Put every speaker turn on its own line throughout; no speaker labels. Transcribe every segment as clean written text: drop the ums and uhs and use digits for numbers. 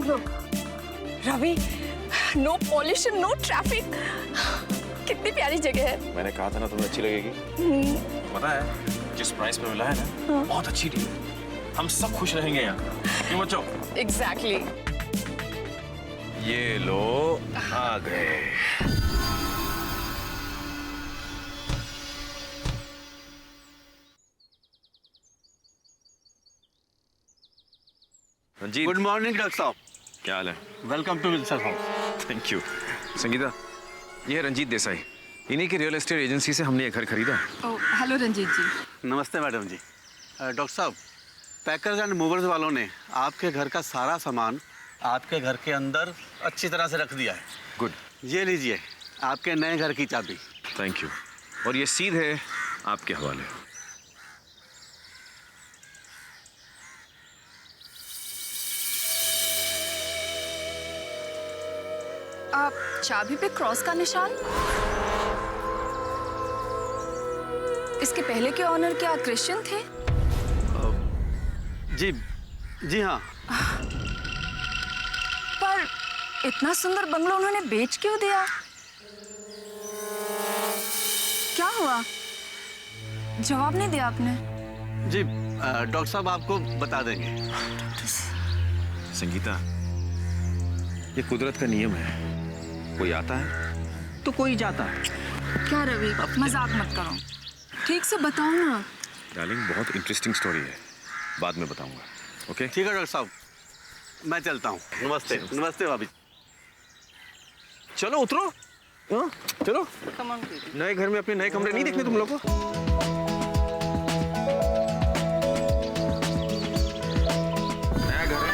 हम लोग? Ravi, no pollution, no traffic, कितनी प्यारी जगह है।
मैंने कहा था ना तुम्हें अच्छी लगेगी। पता है जिस प्राइस पे मिला है ना, बहुत अच्छी डील है। हम सब खुश रहेंगे यहाँ, क्यों बच्चों?
एग्जैक्टली।
ये लो आ गए। रंजीत,
गुड मॉर्निंग डॉक्टर साहब।
क्या हाल है?
Welcome to Wilson house.
Thank you. Sangeeta, ये है रंजीत देसाई। इन्हीं की रियल एस्टेट एजेंसी से हमने ये घर खरीदा है।
हेलो रंजीत जी।
नमस्ते मैडम जी। डॉक्टर साहब, पैकर्स एंड मूवर्स वालों ने आपके घर का सारा सामान आपके घर के अंदर अच्छी तरह से रख दिया है।
गुड,
ये लीजिए आपके नए घर की चाबी।
Thank you. और ये सीधे आपके हवाले।
आप चाबी पे क्रॉस का निशान? इसके पहले के ऑनर क्या क्रिश्चियन थे?
जी हाँ।
पर इतना सुंदर बंगला उन्होंने बेच क्यों दिया? क्या हुआ? जवाब नहीं दिया आपने।
जी डॉक्टर साहब आपको बता देंगे।
संगीता, ये कुदरत का नियम है, कोई आता है तो कोई जाता है।
क्या रवि, मजाक मत करो, ठीक से बताओ ना।
डार्लिंग, बहुत इंटरेस्टिंग स्टोरी है, बाद में बताऊंगा। ओके?
ठीक है डॉक्टर साहब, मैं चलता हूँ। नमस्ते। नमस्ते भाभी।
चलो उतरो। हाँ, चलो। नए घर में अपने नए कमरे नहीं देखने तुम लोग को? नया घर है।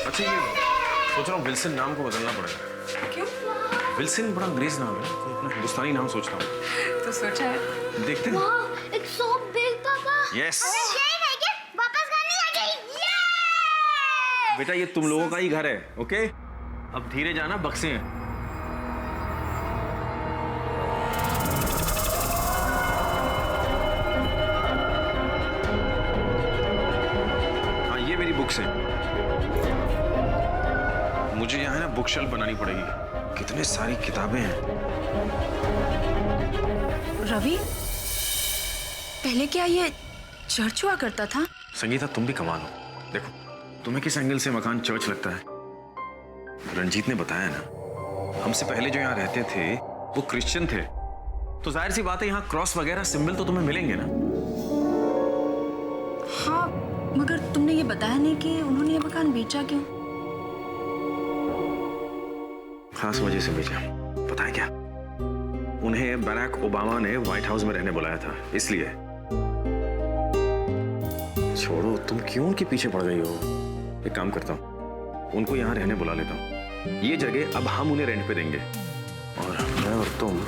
अच्छा, ये सोच रहा हूँ विल्सन नाम को बदलना पड़ेगा।
क्यों?
विल्सन बड़ा अंग्रेज नाम है, तो अपना हिंदुस्तानी नाम सोचता हूँ।
तो सोचा है।
देखते हैं।
वाह, एक सोप बिग पापा।
यस।
यही रह गया, वापस घर नहीं आ गई। ये!
बेटा, ये तुम लोगों का ही घर है, ओके? अब धीरे जाना, बक्से हैं। हाँ, ये मेरी बुक्स हैं। मुझे यहाँ है ना बुक शेल्फ बनानी पड़ेगी, कितने सारी किताबें हैं।
रवि, पहले क्या ये चर्च हुआ करता था?
संगीता, तुम भी कमाल हो। देखो, तुम्हें किस एंगल से मकान चर्च लगता है? रंजीत ने बताया ना, हमसे पहले जो यहाँ रहते थे वो क्रिश्चियन थे, तो जाहिर सी बात है यहाँ क्रॉस वगैरह सिंबल तो तुम्हें मिलेंगे ना।
हाँ, मगर तुमने ये बताया नहीं कि उन्होंने ये मकान बेचा क्यों?
खास वजह से बेचा। पता है क्या, उन्हें बराक ओबामा ने व्हाइट हाउस में रहने बुलाया था, इसलिए। छोड़ो, तुम क्यों उनके पीछे पड़ गई हो? एक काम करता हूँ, उनको यहाँ रहने बुला लेता हूँ। ये जगह अब हम उन्हें रेंट पे देंगे, और मैं और तुम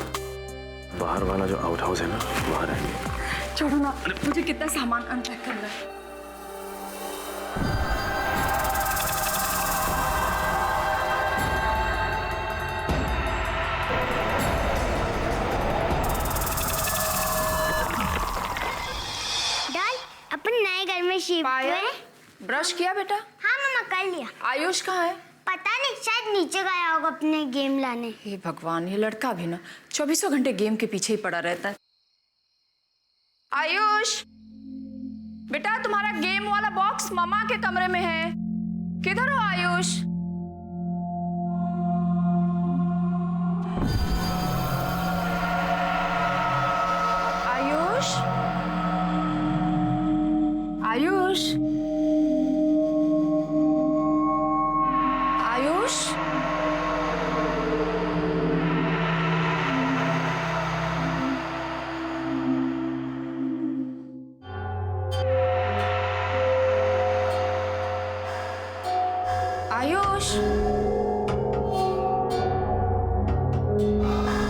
बाहर वाला जो आउट हाउस है ना, वहां रहेंगे।
छोड़ो ना, मुझे कितना सामान अनपैक करना है।
डॉल, अपन नए घर में शिफ्ट हुए।
ब्रश किया बेटा?
हाँ मम्मा, कर लिया।
आयुष कहाँ है?
पता नहीं, शायद नीचे गया होगा अपने गेम लाने।
हे भगवान, ये लड़का भी ना 24 घंटे गेम के पीछे ही पड़ा रहता है। आयुष बेटा, तुम्हारा गेम वाला बॉक्स मम्मा के कमरे में है, किधर हो आयुष? आयुष, आयुष, आयुष, आयुष,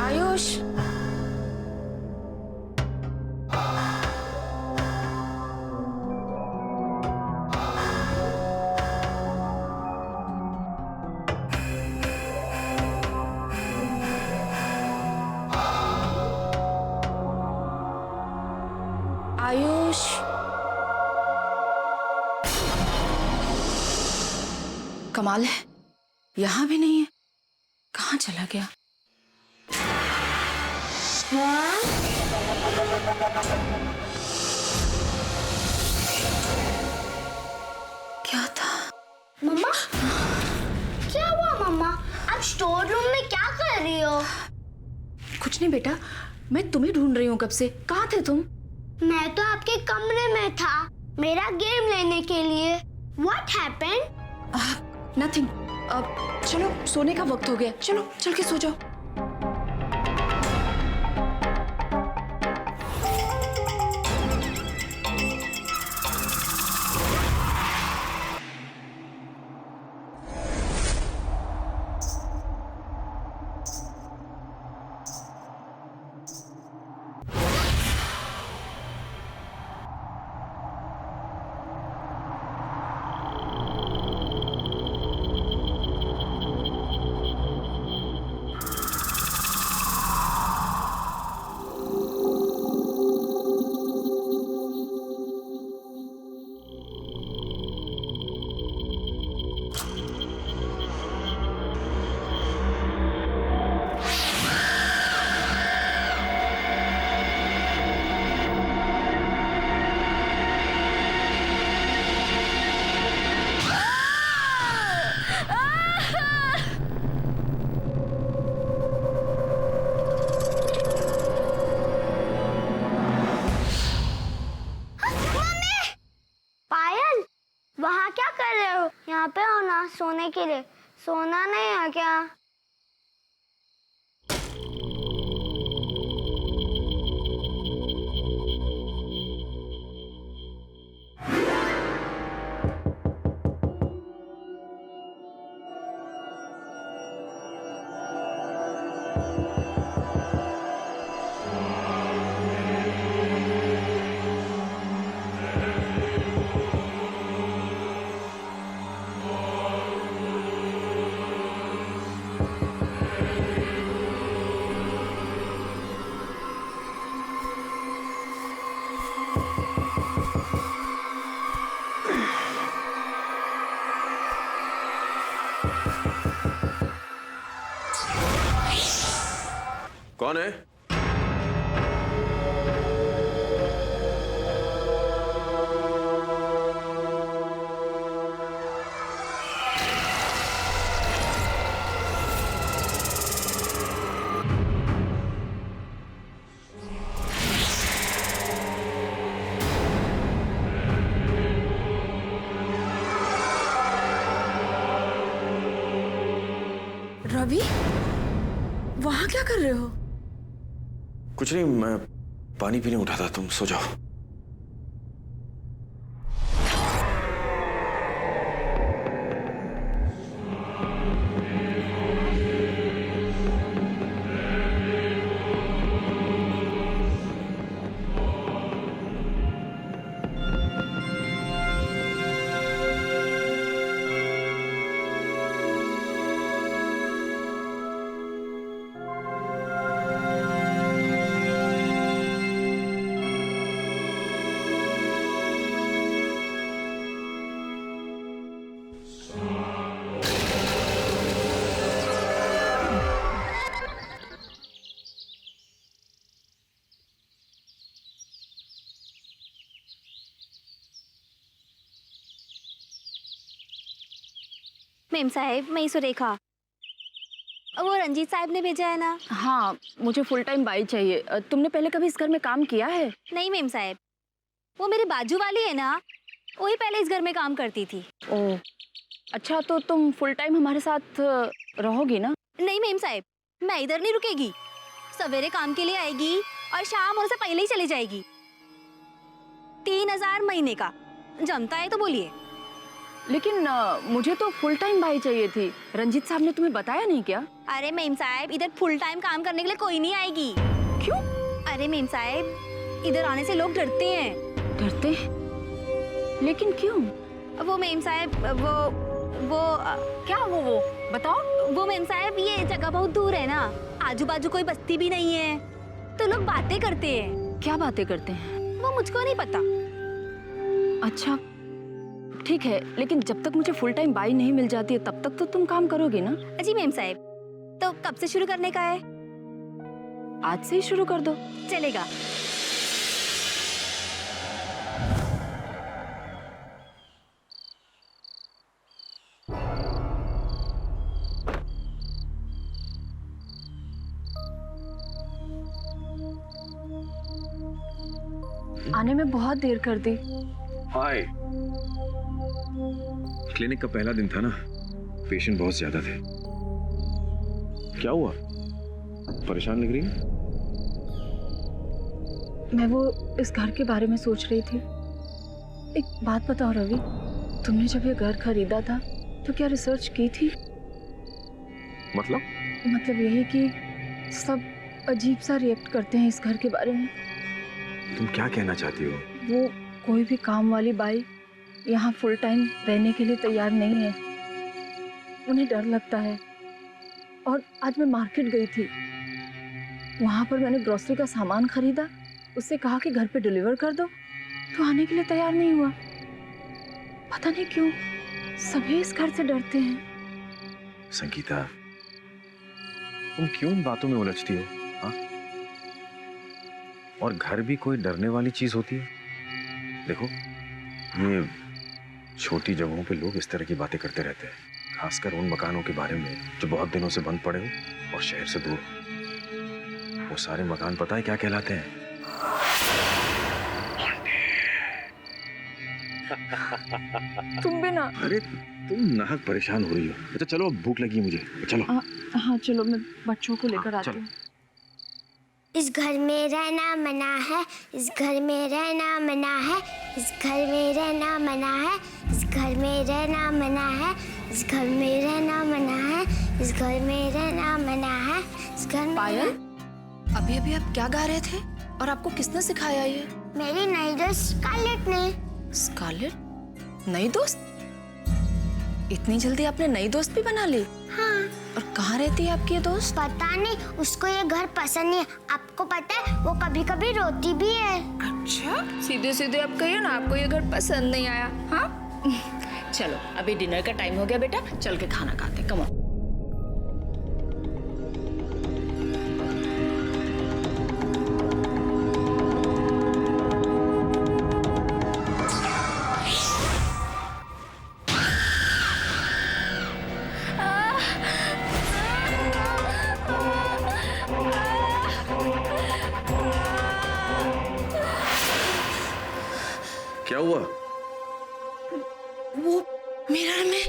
आयुष, आयुष, कमाल है, यहाँ भी नहीं है। कहाँ चला गया? क्या था?
मम्मा, क्या हुआ मम्मा? आप स्टोर रूम में क्या कर रही हो?
कुछ नहीं बेटा, मैं तुम्हें ढूंढ रही हूँ कब से। कहाँ थे तुम?
मैं तो आपके कमरे में था, मेरा गेम लेने के लिए। What happened?
नथिंग। अब चलो, सोने का वक्त हो गया। चलो चल के सो जाओ।
पायल, वहाँ क्या कर रहे हो? यहाँ पे हो ना सोने के लिए। सोना नहीं है क्या?
कौन है?
रवि, वहाँ क्या कर रहे हो?
कुछ नहीं, मैं पानी पीने उठा था। तुम सो जाओ।
मेम साहब, मैं सुरेखा। वो रंजीत साहब ने भेजा है ना?
हाँ, मुझे फुल टाइम बाई चाहिए। तुमने पहले कभी इस घर में काम किया है?
नहीं मेम साहब, वो मेरे बाजू वाली है ना, वही पहले इस घर में काम करती थी।
ओह, अच्छा, तो तुम फुल टाइम हमारे साथ रहोगी ना?
नहीं मेम साहब, मैं इधर नहीं रुकेगी। सवेरे काम के लिए आएगी और शाम होने से पहले ही चली जाएगी। 3000 महीने का जमता है तो बोलिए।
लेकिन मुझे तो फुल टाइम बाई चाहिए थी। रंजीत साहब ने तुम्हें बताया नहीं क्या?
अरे मेम साहब, इधर फुल टाइम काम करने के लिए कोई नहीं आएगी।
क्यों?
अरे मेम साहब, इधर आने से लोग डरते हैं।
डरते हैं? लेकिन क्यों?
वो मेम साहब, वो
क्या वो बताओ।
वो मेम साहब, ये जगह बहुत दूर है ना, आजू बाजू कोई बस्ती भी नहीं है, तो लोग बातें करते हैं।
क्या बातें करते हैं?
वो मुझको नहीं पता।
अच्छा ठीक है, लेकिन जब तक मुझे फुल टाइम बाई नहीं मिल जाती है तब तक तो तुम काम करोगे ना?
जी मेम साहब, तो कब से शुरू करने का है?
आज से ही शुरू कर दो।
चलेगा।
आने में बहुत देर कर दी।
हाय। क्लिनिक का पहला दिन था ना, पेशेंट बहुत ज्यादा थे। क्या हुआ? परेशान लग रही है?
मैं वो इस घर के बारे में सोच रही थी। एक बात बताओ रवि, तुमने जब ये घर खरीदा था तो क्या रिसर्च की थी?
मतलब
यही कि सब अजीब सा रिएक्ट करते हैं इस घर के बारे में।
तुम क्या कहना चाहती हो?
वो कोई भी काम वाली बाई यहाँ फुल टाइम रहने के लिए तैयार नहीं है। उन्हें डर लगता है। और आज मैं मार्केट गई थी, वहाँ पर मैंने ग्रोसरी का सामान खरीदा, उससे कहा कि घर पे डिलीवर कर दो, तो आने के लिए तैयार नहीं हुआ। पता नहीं क्यों सभी इस घर से डरते हैं।
संगीता, तुम क्यों इन बातों में उलझती हो? हाँ? और घर भी कोई डरने वाली चीज होती है? देखो, ये छोटी जगहों पे लोग इस तरह की बातें करते रहते हैं, खासकर उन मकानों के बारे में जो बहुत दिनों से बंद पड़े हो और शहर से दूर हो। वो सारे मकान पता है क्या कहलाते हैं?
तुम भी ना।
अरे तुम नाहक परेशान हो रही हो। अच्छा चलो, अब भूख लगी मुझे, चलो।
हाँ चलो, मैं बच्चों को लेकर आती
चलो।
हूँ।
इस घर में रहना मना है, इस घर में रहना मना है, इस घर में रहना मना है, इस घर में रहना मना है, इस घर में रहना मना है, इस घर में रहना मना है, इस घर में।
पायल, अभी अभी आप क्या गा रहे थे और आपको किसने सिखाया ये?
मेरी नई दोस्त स्कारलेट ने।
स्कारलेट? नई दोस्त? इतनी जल्दी आपने नई दोस्त भी बना ली?
हाँ।
और कहाँ रहती है आपकी ये दोस्त?
पता नहीं, उसको ये घर पसंद नहीं है। आपको पता है, वो कभी कभी रोती भी है।
अच्छा, सीधे सीधे आप कहिए ना, आपको ये घर पसंद नहीं आया। हाँ चलो, अभी डिनर का टाइम हो गया बेटा, चल के खाना खाते। Come on.
क्या हुआ?
वो मिरर में।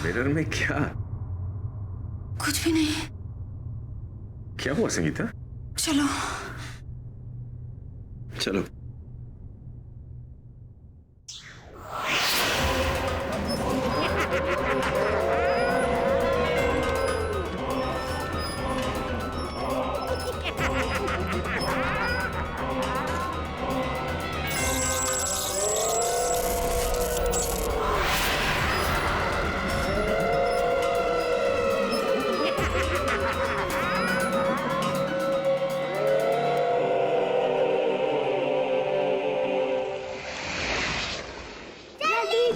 मिरर में क्या?
कुछ भी नहीं।
क्या हुआ संगीता?
चलो।
चलो।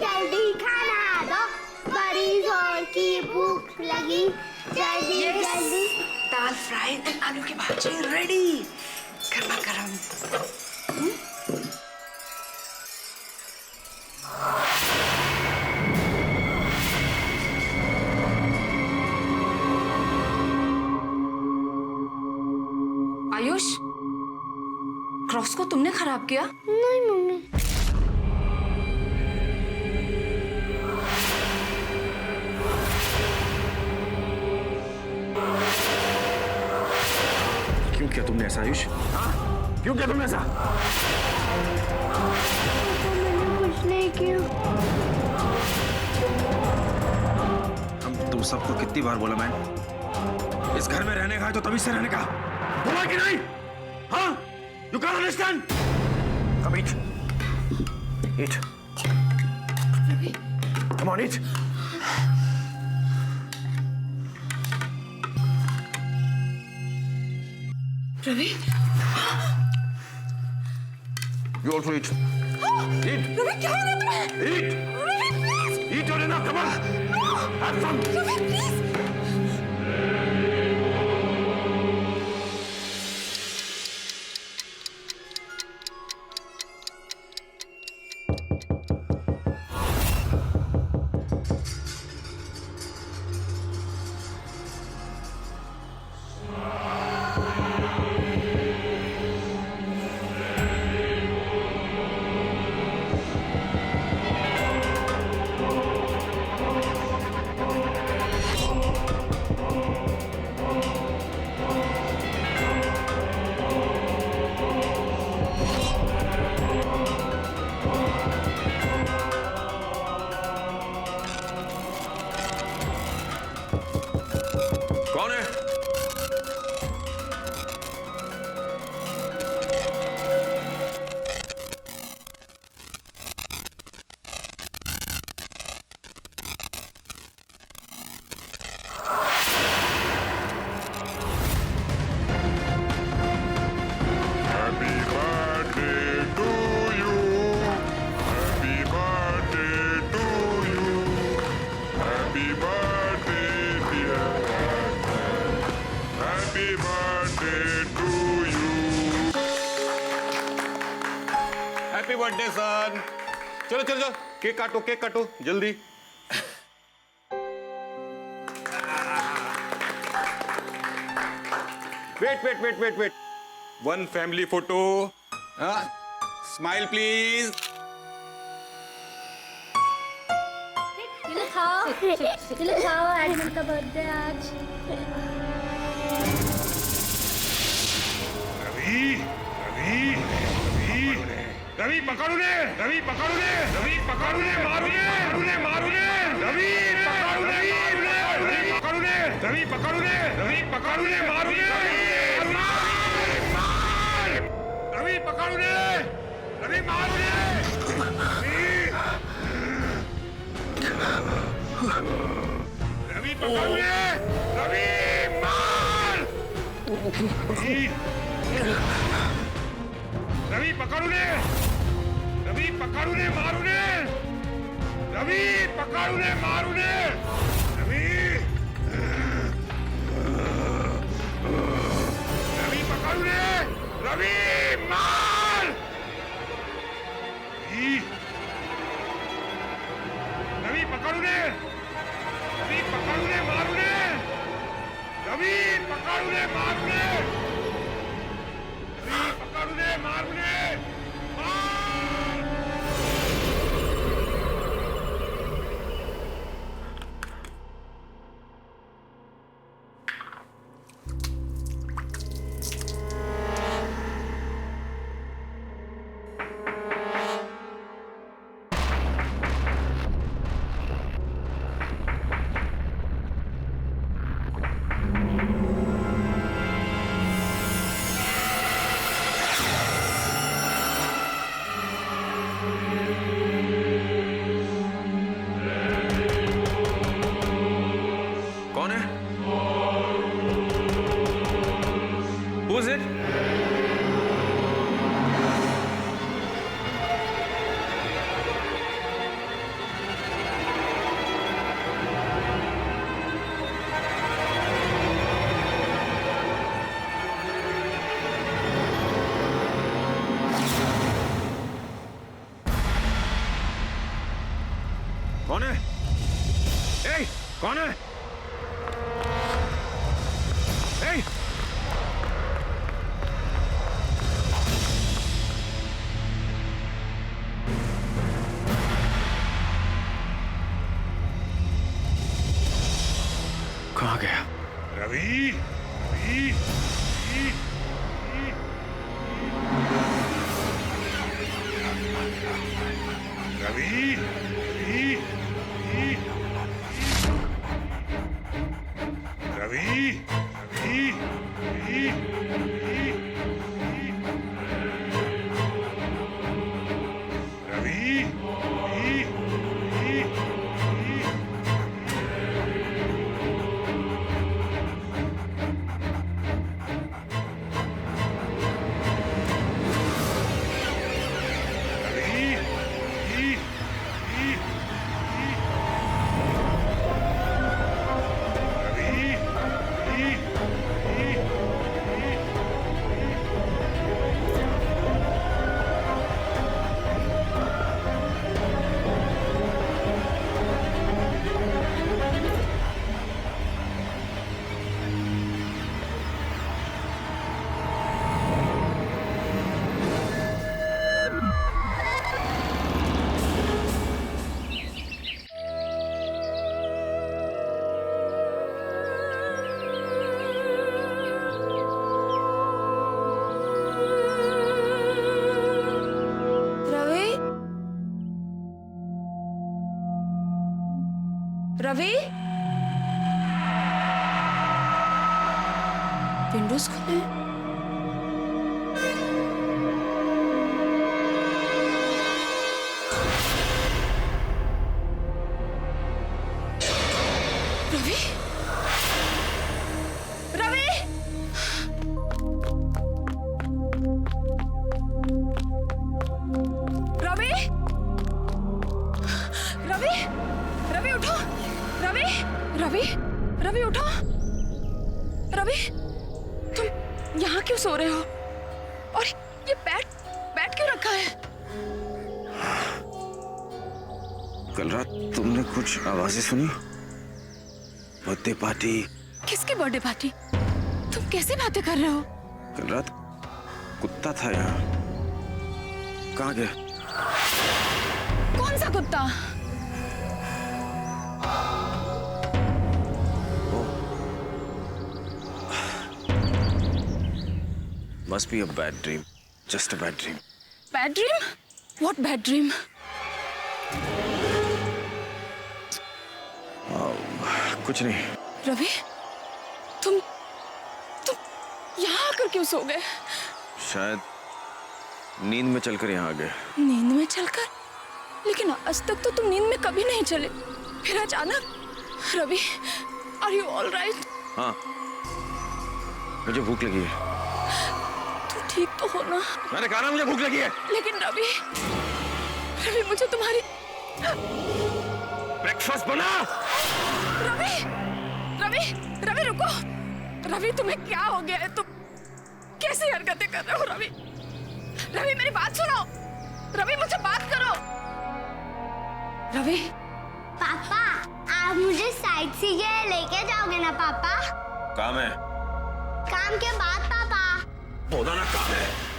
जल्दी खाना दो, बड़ी जोर की भूख लगी। जल्दी जल्दी।
दाल फ्राई एंड आलू की भाजी रेडी, गर्मा गर्म। आयुष, क्रॉस को तुमने खराब किया?
नहीं मम्मी।
क्यों किया तुमने ऐसा आयुष? क्यों किया तुमने ऐसा?
मैंने कुछ नहीं किया।
हम तुम सबको कितनी बार बोला मैं, इस घर में रहने का है तो तभी से रहने का, बोला कि नहीं? हाँ? You can't understand? Come eat. Eat. Come on, eat.
Ravi,
You also eat. Eat.
Ravi क्या हो रहा है तुम्हें?
Eat.
Ravi please.
Eat your enough. Come on. Have some.
Ravi please.
कौन है?
Happy birthday to you. Happy birthday to you. Happy birthday, dear Batman. Happy birthday to you.
Happy birthday son. चलो चलो चलो केक काटो जल्दी। Wait one family photo. Smile please.
तिलक खाओ आज उनका बर्थडे आज।
रवि पकड़ू ने मारू ने रवि पकड़ू ने मारू ने रवि पकड़ू ने मारू ने रवि पकड़ू ने रवि मारू ने रवि पकड़ू ने रवि मार रवि पकड़ू ने मारू ने रवि पकड़ू ने मारू ने रवि पकड़ू ने रवि मार रवि पकड़ू ने मारू ने रवि पकड़ू ने मारू ने रवि पकड़ू ने मारू ने
कौन है? Who's it? कौन है? ए, कौन है? ए! कहाँ गया?
रवि
रवि, विंडोज खुले हैं। रवि, रवि, रवि, रवि, रवि उठो, रवि, रवि, रवि उठो, रवि, तुम यहाँ क्यों सो रहे हो? और ये बैट क्यों रखा है?
कल रात तुमने कुछ आवाजें सुनी? Birthday party.
किसकी बर्थडे पार्टी? तुम कैसे बातें कर रहे हो?
कल रात कुत्ता था यहाँ, कहाँ गया?
कौन सा कुत्ता?
Must be a bad dream. Just a bad dream.
Bad dream? What bad dream?
कुछ नहीं।
रवि, तुम यहाँ आकर क्यों सो गए?
शायद नींद में चलकर यहाँ आ गए।
नींद में चलकर? लेकिन आज तक तो तुम नींद में कभी नहीं चले, फिर अचानक। Ravi, are you all right?
हाँ, मुझे भूख लगी है।
तुम ठीक तो हो ना?
मैंने कहा ना मुझे भूख लगी है।
लेकिन रवि मुझे तुम्हारी।
ब्रेकफास्ट बना।
रवि, रवि, रवि रुको। रवि तुम्हें क्या हो गया है? तुम कैसी हरकतें कर रहे हो रवि? रवि मेरी बात सुनो। रवि मुझसे बात करो। रवि।
पापा, आप मुझे साइड से लेके जाओगे ना पापा?
काम है।
काम के बाद पापा।
बोला ना काम है।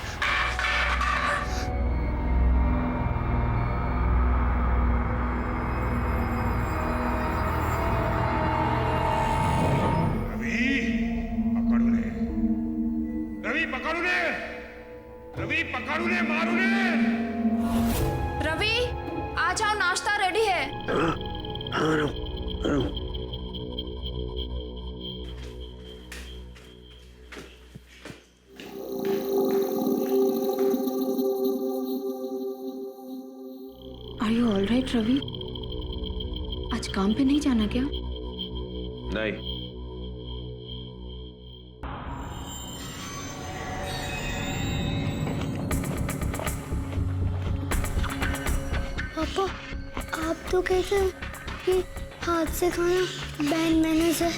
रवि पकड़ उन्हें, मार उन्हें।
रवि आ जाओ, नाश्ता रेडी है। Are you all right, Ravi? आज काम पे नहीं जाना क्या?
नहीं।
पापा, आप तो कहते हैं कि हाथ से खाना बैड मैनर्स है।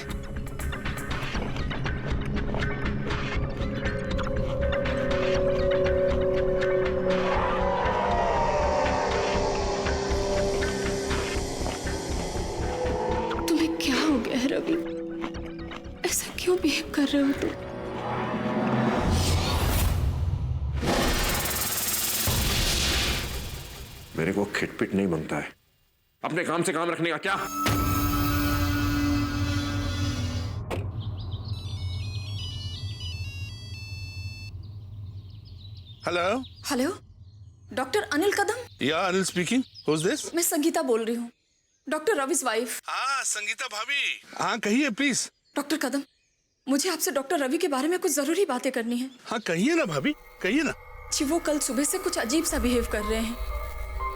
तुम्हें क्या हो गया है रवि? ऐसा क्यों बिहेव कर रहे हो तुम?
मेरे को खिटपिट नहीं बनता है। अपने काम से काम रखने का क्या?
हेलो।
हेलो, डॉक्टर अनिल कदम?
या अनिल स्पीकिंग। Who's this?
मैं संगीता बोल रही हूँ, डॉक्टर रवि's वाइफ।
हाँ, संगीता भाभी। हाँ, कहिए प्लीज।
डॉक्टर कदम, मुझे आपसे डॉक्टर रवि के बारे में कुछ जरूरी बातें करनी है।
हाँ, कहिए ना भाभी, कहिए ना।
जी, वो कल सुबह से कुछ अजीब सा बिहेव कर रहे हैं।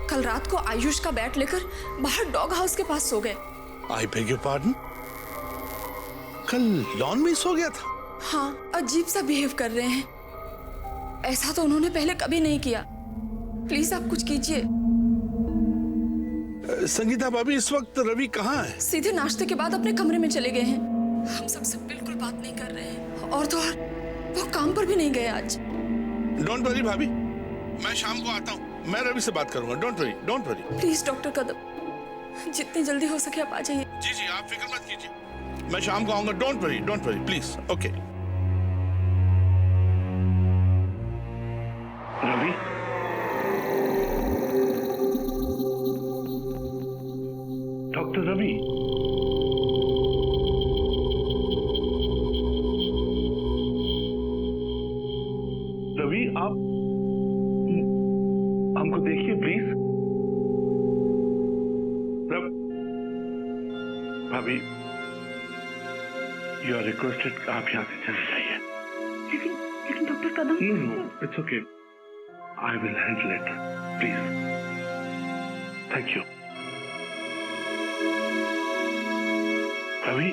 कल रात को आयुष का बैट लेकर बाहर डॉग हाउस के पास सो गए।
I beg your pardon? कल लॉन में सो गया था?
हाँ, अजीब सा बिहेव कर रहे हैं। ऐसा तो उन्होंने पहले कभी नहीं किया। प्लीज आप कुछ कीजिए।
संगीता भाभी, इस वक्त रवि कहाँ है?
सीधे नाश्ते के बाद अपने कमरे में चले गए हैं। हम सबसे बिल्कुल बात नहीं कर रहे हैं, और तो और वो काम पर भी नहीं गए आज।
डोंट वरी भाभी, मैं शाम को आता हूँ। मैं रवि से बात करूंगा। Don't worry, don't worry.
Please doctor Kadam, जितनी जल्दी हो सके आप आ जाइए।
जी जी, आप फिक्र मत कीजिए, मैं शाम को आऊंगा। Don't worry please. Okay.
Ravi, doctor Ravi, Ravi आप हमको देखिए please.
Ravi, you are requested, आप यहाँ से चले जाइए।
लेकिन doctor Kadam.
No, it's okay, I will handle it, please. Thank you. Ravi,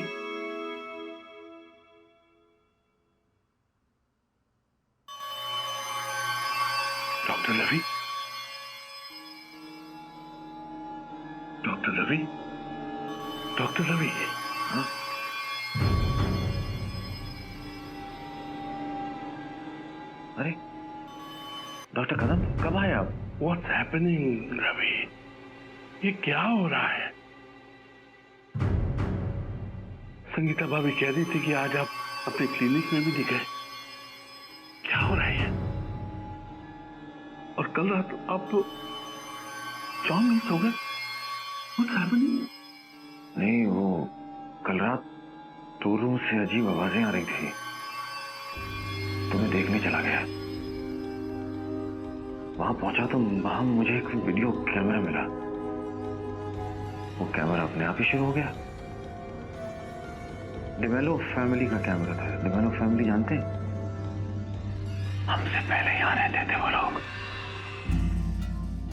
doctor Ravi, doctor Ravi, doctor Ravi, हाँ?
अरे डॉक्टर कदम, कब आए आप?
What's happening, Ravi? ये क्या हो रहा है? संगीता भाभी कह रही थी कि आज आप अपने क्लिनिक में भी दिखे। क्या हो रहा है? और कल रात आप तो जॉन नहीं सो गए। What's happening?
नहीं, वो कल रात 2 रूम से अजीब आवाजें आ रही थी, तुम्हें देखने चला गया। वहां पहुंचा तो वहां मुझे एक वीडियो कैमरा मिला। वो कैमरा अपने आप ही शुरू हो गया। डिमेलो फैमिली का कैमरा था। डिमेलो फैमिली जानते हैं? हमसे पहले यहाँ रहते थे वो लोग।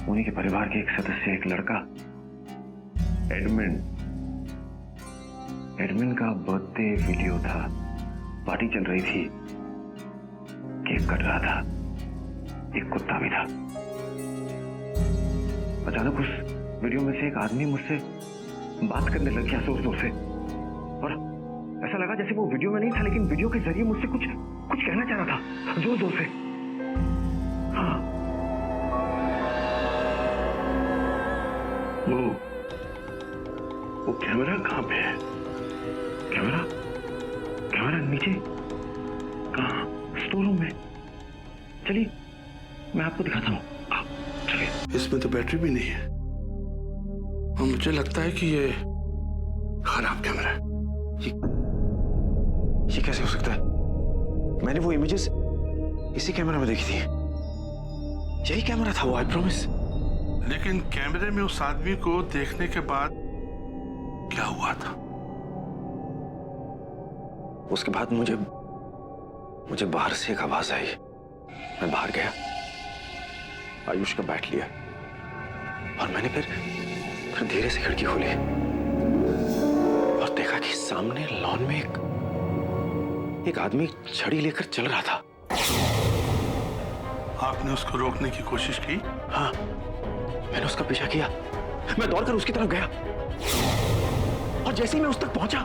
उन्हीं के परिवार के एक सदस्य, एक लड़का एडमिन का बर्थडे वीडियो था। पार्टी चल रही थी, केक कट रहा था, एक कुत्ता भी था। अचानक उस वीडियो में से एक आदमी मुझसे बात करने लग गया जोर जोर से, और ऐसा लगा जैसे वो वीडियो में नहीं था, लेकिन वीडियो के जरिए मुझसे कुछ कहना चाह रहा था जोर जोर से। हाँ,
वो कैमरा कहाँ पे है? कैमरा
नीचे। कहाँ? स्टोर रूम में। चलिए मैं आपको दिखाता हूँ, आप चलिए।
इसमें तो बैटरी भी नहीं है और मुझे लगता है कि ये खराब कैमरा है।
ये कैसे हो सकता है? मैंने वो इमेजेस इसी कैमरा में देखी थी। यही कैमरा था वो, आई प्रॉमिस।
लेकिन कैमरे में उस आदमी को देखने के बाद क्या हुआ था?
उसके बाद मुझे बाहर से एक आवाज आई। मैं बाहर गया, आयुष का बैट लिया और मैंने फिर धीरे से खिड़की खोली और देखा कि सामने लॉन में एक आदमी छड़ी लेकर चल रहा था।
आपने उसको रोकने की कोशिश की?
हाँ, मैंने उसका पीछा किया। मैं दौड़कर उसकी तरफ गया और जैसे ही मैं उस तक पहुंचा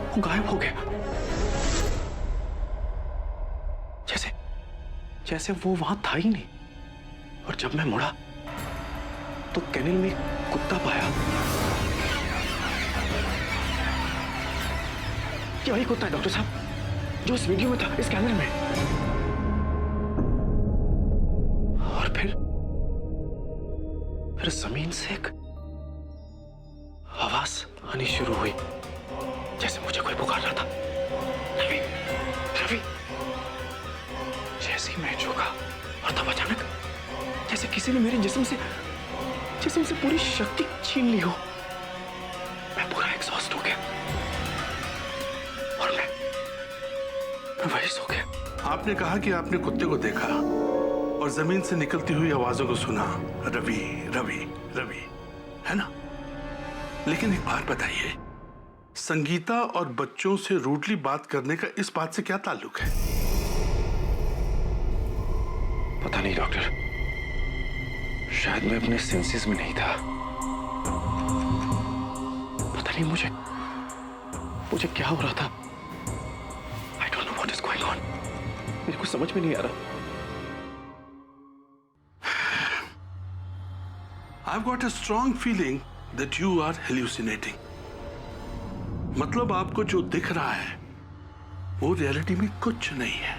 वो गायब हो गया। जैसे वो वहां था ही नहीं। और जब मैं मुड़ा तो कैनल में एक कुत्ता पाया। ये वही कुत्ता है डॉक्टर साहब जो इस वीडियो में था, इस कैमरे में। और फिर जमीन से एक आवाज आनी शुरू हुई, जैसे मुझे कोई पुकार रहा था। रवि, रवि। जैसे ही मैं झुका और तब अचानक जैसे किसी ने मेरे जिस्म से पूरी शक्ति छीन ली हो। मैं पूरा एग्जॉस्ट हो गया और मैं वही सो गया।
आपने कहा कि आपने कुत्ते को देखा और जमीन से निकलती हुई आवाजों को सुना, रवि रवि रवि, है ना? लेकिन एक बात बताइए, संगीता और बच्चों से रूडली बात करने का इस बात से क्या ताल्लुक है?
पता नहीं डॉक्टर, शायद मैं अपने सेंसेस में नहीं था। पता नहीं मुझे क्या हो रहा था। I don't know what is going on. मेरे को समझ में नहीं आ रहा।
I've got a strong feeling that you are hallucinating. मतलब आपको जो दिख रहा है वो रियलिटी में कुछ नहीं है।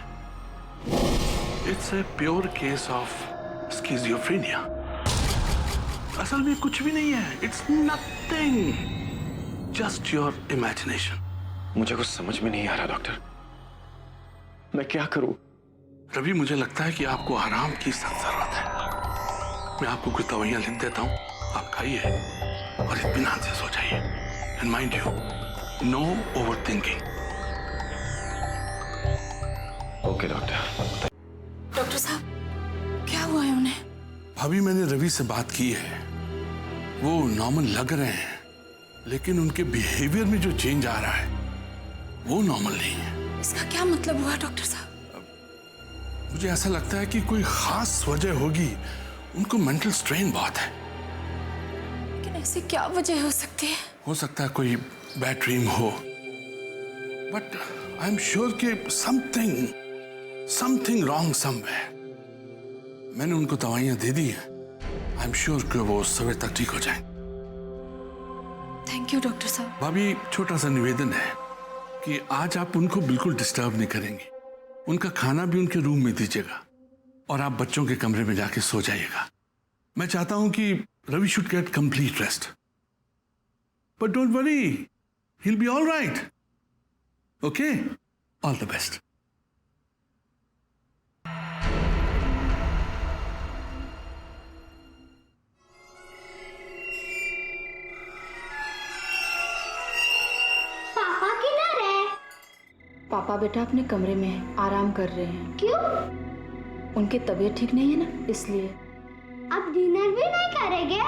It's a pure case of schizophrenia. असल में कुछ भी नहीं है। It's nothing. Just your imagination.
मुझे कुछ समझ में नहीं आ रहा डॉक्टर, मैं क्या करूं?
रवि, मुझे लगता है कि आपको आराम की सख्त जरूरत है। मैं आपको कुछ दवाइयां लिख देता हूं। आप खाइए और इत्मीनान से सो जाइए। And mind you, no over thinking.
Okay doctor.
Doctor साहब, क्या हुआ है उन्हें?
भाभी, मैंने रवि से बात की है। वो नॉर्मल लग रहे हैं, लेकिन उनके बिहेवियर में जो चेंज आ रहा है वो नॉर्मल नहीं है।
इसका क्या मतलब हुआ डॉक्टर साहब?
मुझे ऐसा लगता है कि कोई खास वजह होगी। उनको मेंटल स्ट्रेन बहुत है।
लेकिन ऐसी क्या वजह हो सकती है?
हो सकता है कोई बैड ड्रीम हो, बट आई एम श्योर कि समथिंग रॉन्ग समवेयर। मैंने उनको दवाइयां दे दी हैं। आई एम श्योर कि वो सवेर तक ठीक हो जाएं।
थैंक यू डॉक्टर साहब।
भाभी, छोटा सा निवेदन है कि आज आप उनको बिल्कुल डिस्टर्ब नहीं करेंगे। उनका खाना भी उनके रूम में दीजिएगा और आप बच्चों के कमरे में जाके सो जाइएगा। मैं चाहता हूं कि Ravi should get complete rest, but don't worry, he will be all right. Okay, all the best.
पापा किधर है?
पापा बेटा अपने कमरे में हैं, आराम कर रहे हैं।
क्यों?
उनकी तबीयत ठीक नहीं है ना, इसलिए।
अब डिनर भी नहीं करेंगे?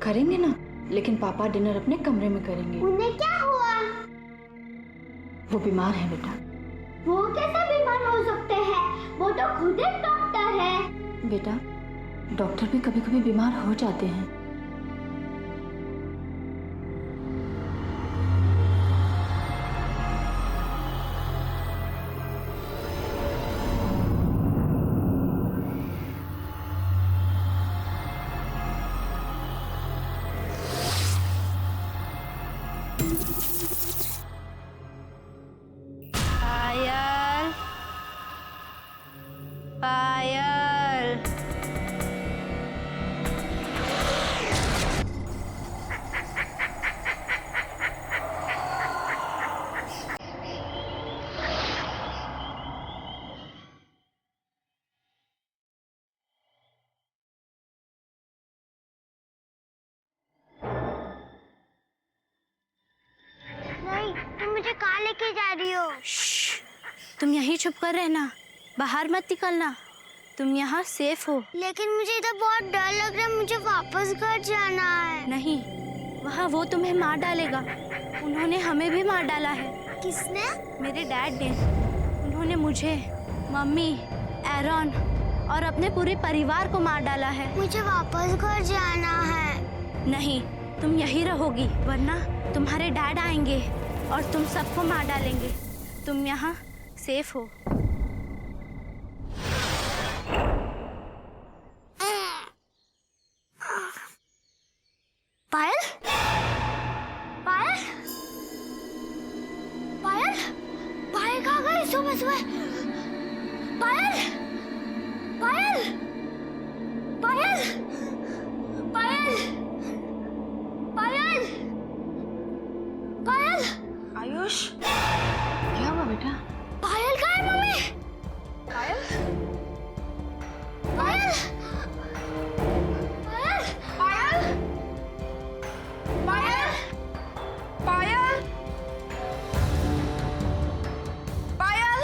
करेंगे ना, लेकिन पापा डिनर अपने कमरे में करेंगे।
उन्हें क्या हुआ?
वो बीमार है बेटा।
वो कैसे बीमार हो सकते हैं? वो तो खुद एक डॉक्टर है।
बेटा, डॉक्टर भी कभी कभी बीमार हो जाते हैं।
पायल, पायल,
नहीं, तुम मुझे कहाँ लेके जा रही हो?
तुम यहीं छुप कर रहना, बाहर मत निकलना। तुम यहाँ सेफ हो।
लेकिन मुझे इधर बहुत डर लग रहा है। मुझे वापस घर जाना है।
नहीं, वहाँ वो तुम्हें मार डालेगा। उन्होंने हमें भी मार डाला है।
किसने?
मेरे डैड ने। उन्होंने मुझे, मम्मी, एरॉन और अपने पूरे परिवार को मार डाला है।
मुझे वापस घर जाना है।
नहीं, तुम यहीं रहोगी, वरना तुम्हारे डैड आएंगे और तुम सबको मार डालेंगे। तुम यहाँ सेफ हो।
पायल? पायल? पायल? पायल कहाँ गई सुबह सुबह? पायल? पायल? पायल? पायल? पायल? पायल?
आयुष, क्या हुआ बेटा?
पायल कहाँ है मम्मी? पायल? पायल? पायल? पायल? पायल? पायल? पायल?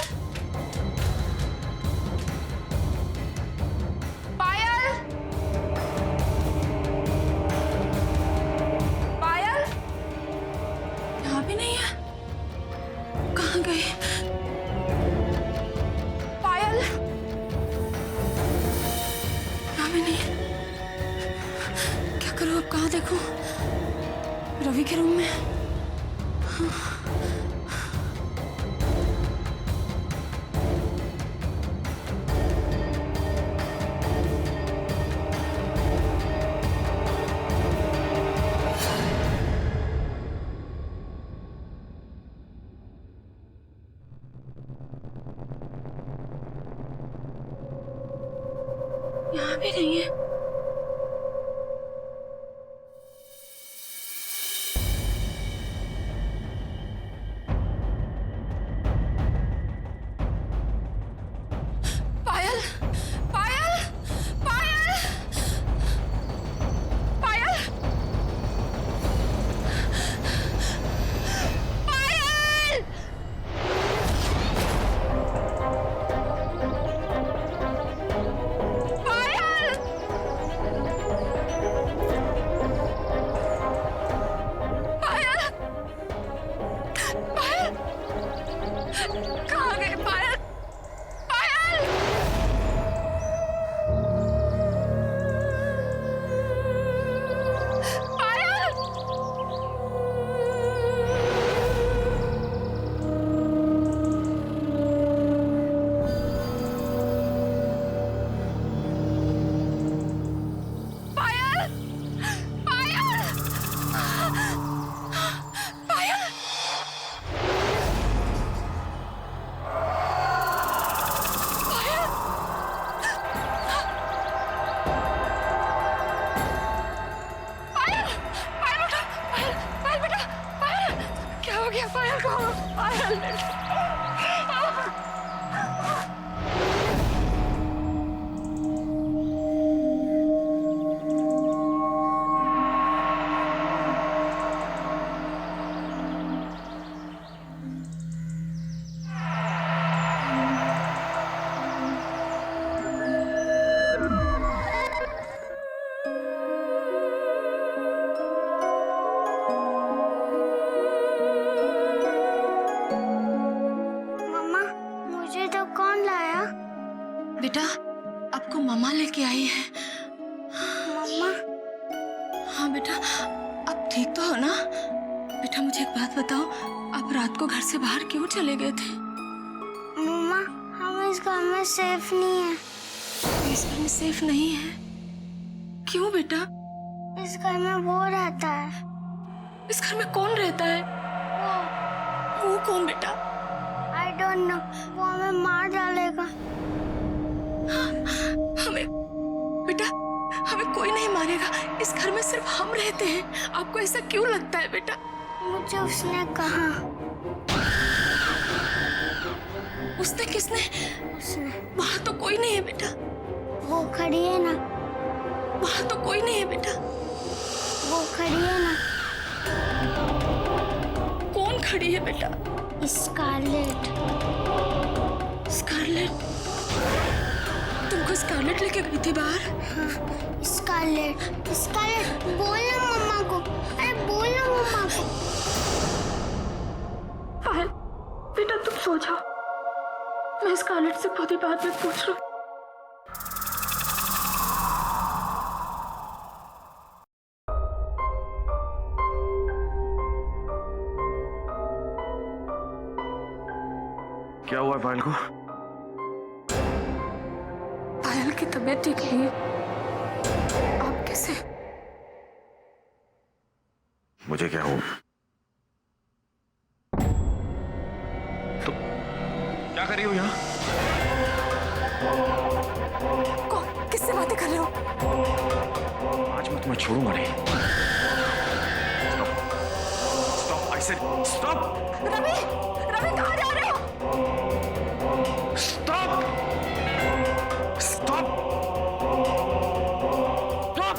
पायल? पायल? यहाँ भी नहीं है। कहाँ गई? पायल? यहाँ भी नहीं। क्या करूँ अब? कहाँ देखूं? रवि के रूम में। यहाँ भी नहीं है। पायल, पायल, पायल,
कहाँ गए पायल? पायल! पायल! पायल! पायल! पायल! पायल! पायल उठा! पायल! पायल बेटा! पायल! क्या हो गया पायल को? पायल बेटा!
मम्मा, मुझे तो कौन लाया?
बेटा आपको मम्मा लेके आई है।
मम्मा,
हाँ बेटा, आप ठीक तो हो ना? बेटा मुझे एक बात बताओ, आप रात को घर से बाहर क्यों चले गए थे?
मम्मा, हम इस घर में सेफ नहीं है।
इस घर में सेफ नहीं है? क्यों बेटा?
इस घर में वो रहता है।
इस घर में कौन रहता है? वो कौन बेटा?
I don't know. वो हमें मार डालेगा।
हमें बेटा, हमें कोई नहीं मारेगा। इस घर में सिर्फ हम रहते हैं। आपको ऐसा क्यों लगता है बेटा?
मुझे उसने कहा।
उसने किसने?
उसने।
वहां तो कोई नहीं है बेटा।
वो खड़ी है ना।
वहां तो कोई नहीं है बेटा।
वो खड़ी है ना।
कौन खड़ी है बेटा?
स्कारलेट।
स्कारलेट? तुमको स्कारलेट लेके गई थी बाहर?
हाँ, स्कारलेट। स्कारलेट, बोल ना मम्मा को। अरे बोल ना मम्मा को।
पायल बेटा तुम सो जाओ, मैं स्कारलेट से खुद ही बाद में पूछ लूं।
क्या हुआ है पायल को?
पायल की तबीयत ठीक नहीं है। आप कैसे?
मुझे क्या हो? तो क्या कर रही हो यहाँ?
किससे बातें कर रहे हो?
आज मैं तुम्हें छोड़ूंगा नहीं। Stop, I said stop.
Ravi, Ravi कहाँ जा रहे हो?
Stop, stop, stop.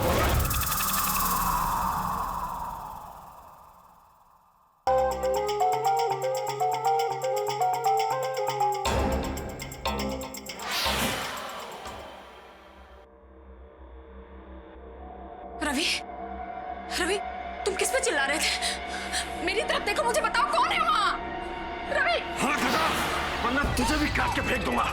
Ravi, Ravi तुम किस पे चिल्ला रहे थे? मेरी तरफ देखो, मुझे बताओ कौन है वहां? रवि!
हाथ हटा, वरना तुझे भी काट के फेंक दूंगा।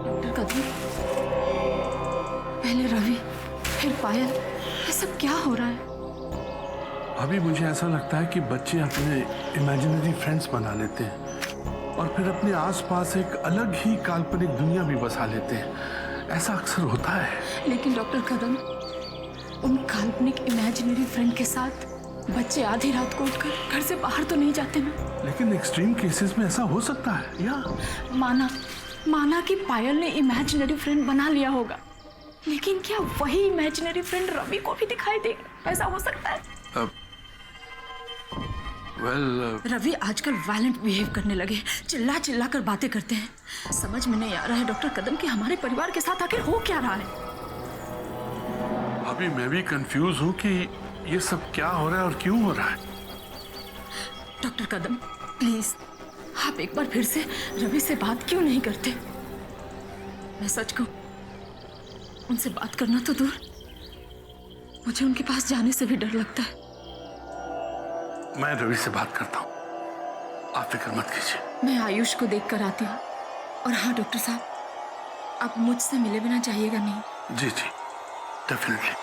डॉक्टर कदम, पहले रवि फिर पायल, ये सब क्या हो रहा है?
अभी मुझे ऐसा लगता है कि बच्चे अपने इमेजिनरी फ्रेंड्स बना लेते हैं और फिर अपने आसपास एक अलग ही काल्पनिक दुनिया भी बसा लेते हैं। ऐसा अक्सर होता है।
लेकिन डॉक्टर कदम, उन काल्पनिक इमेजिनरी फ्रेंड के साथ बच्चे आधी रात को उठकर घर से बाहर तो नहीं जाते ना?
लेकिन एक्सट्रीम केसेस में ऐसा हो सकता है। या
माना कि पायल ने इमेजिनरी फ्रेंड बना लिया होगा, लेकिन क्या वही इमेजिनरी फ्रेंड रवि को भी दिखाई देगा? ऐसा हो सकता है? रवि आजकल वायलेंट बिहेव करने लगे, चिल्ला चिल्ला कर बातें करते हैं। समझ में नहीं आ रहा है डॉक्टर कदम कि हमारे परिवार के साथ आखिर हो क्या रहा है।
अभी मैं भी कंफ्यूज हूँ कि ये सब क्या हो रहा है और क्यों हो रहा है।
डॉक्टर कदम प्लीज, आप एक बार फिर से रवि से बात क्यों नहीं करते? मैं सच कहूं, उनसे बात करना तो दूर, मुझे उनके पास जाने से भी डर लगता है।
मैं रवि से बात करता हूँ, आप फिक्र मत कीजिए।
मैं आयुष को देख कर आती हूँ। और हाँ डॉक्टर साहब, आप मुझसे मिले बिना जाइएगा नहीं।
जी जी, definitely.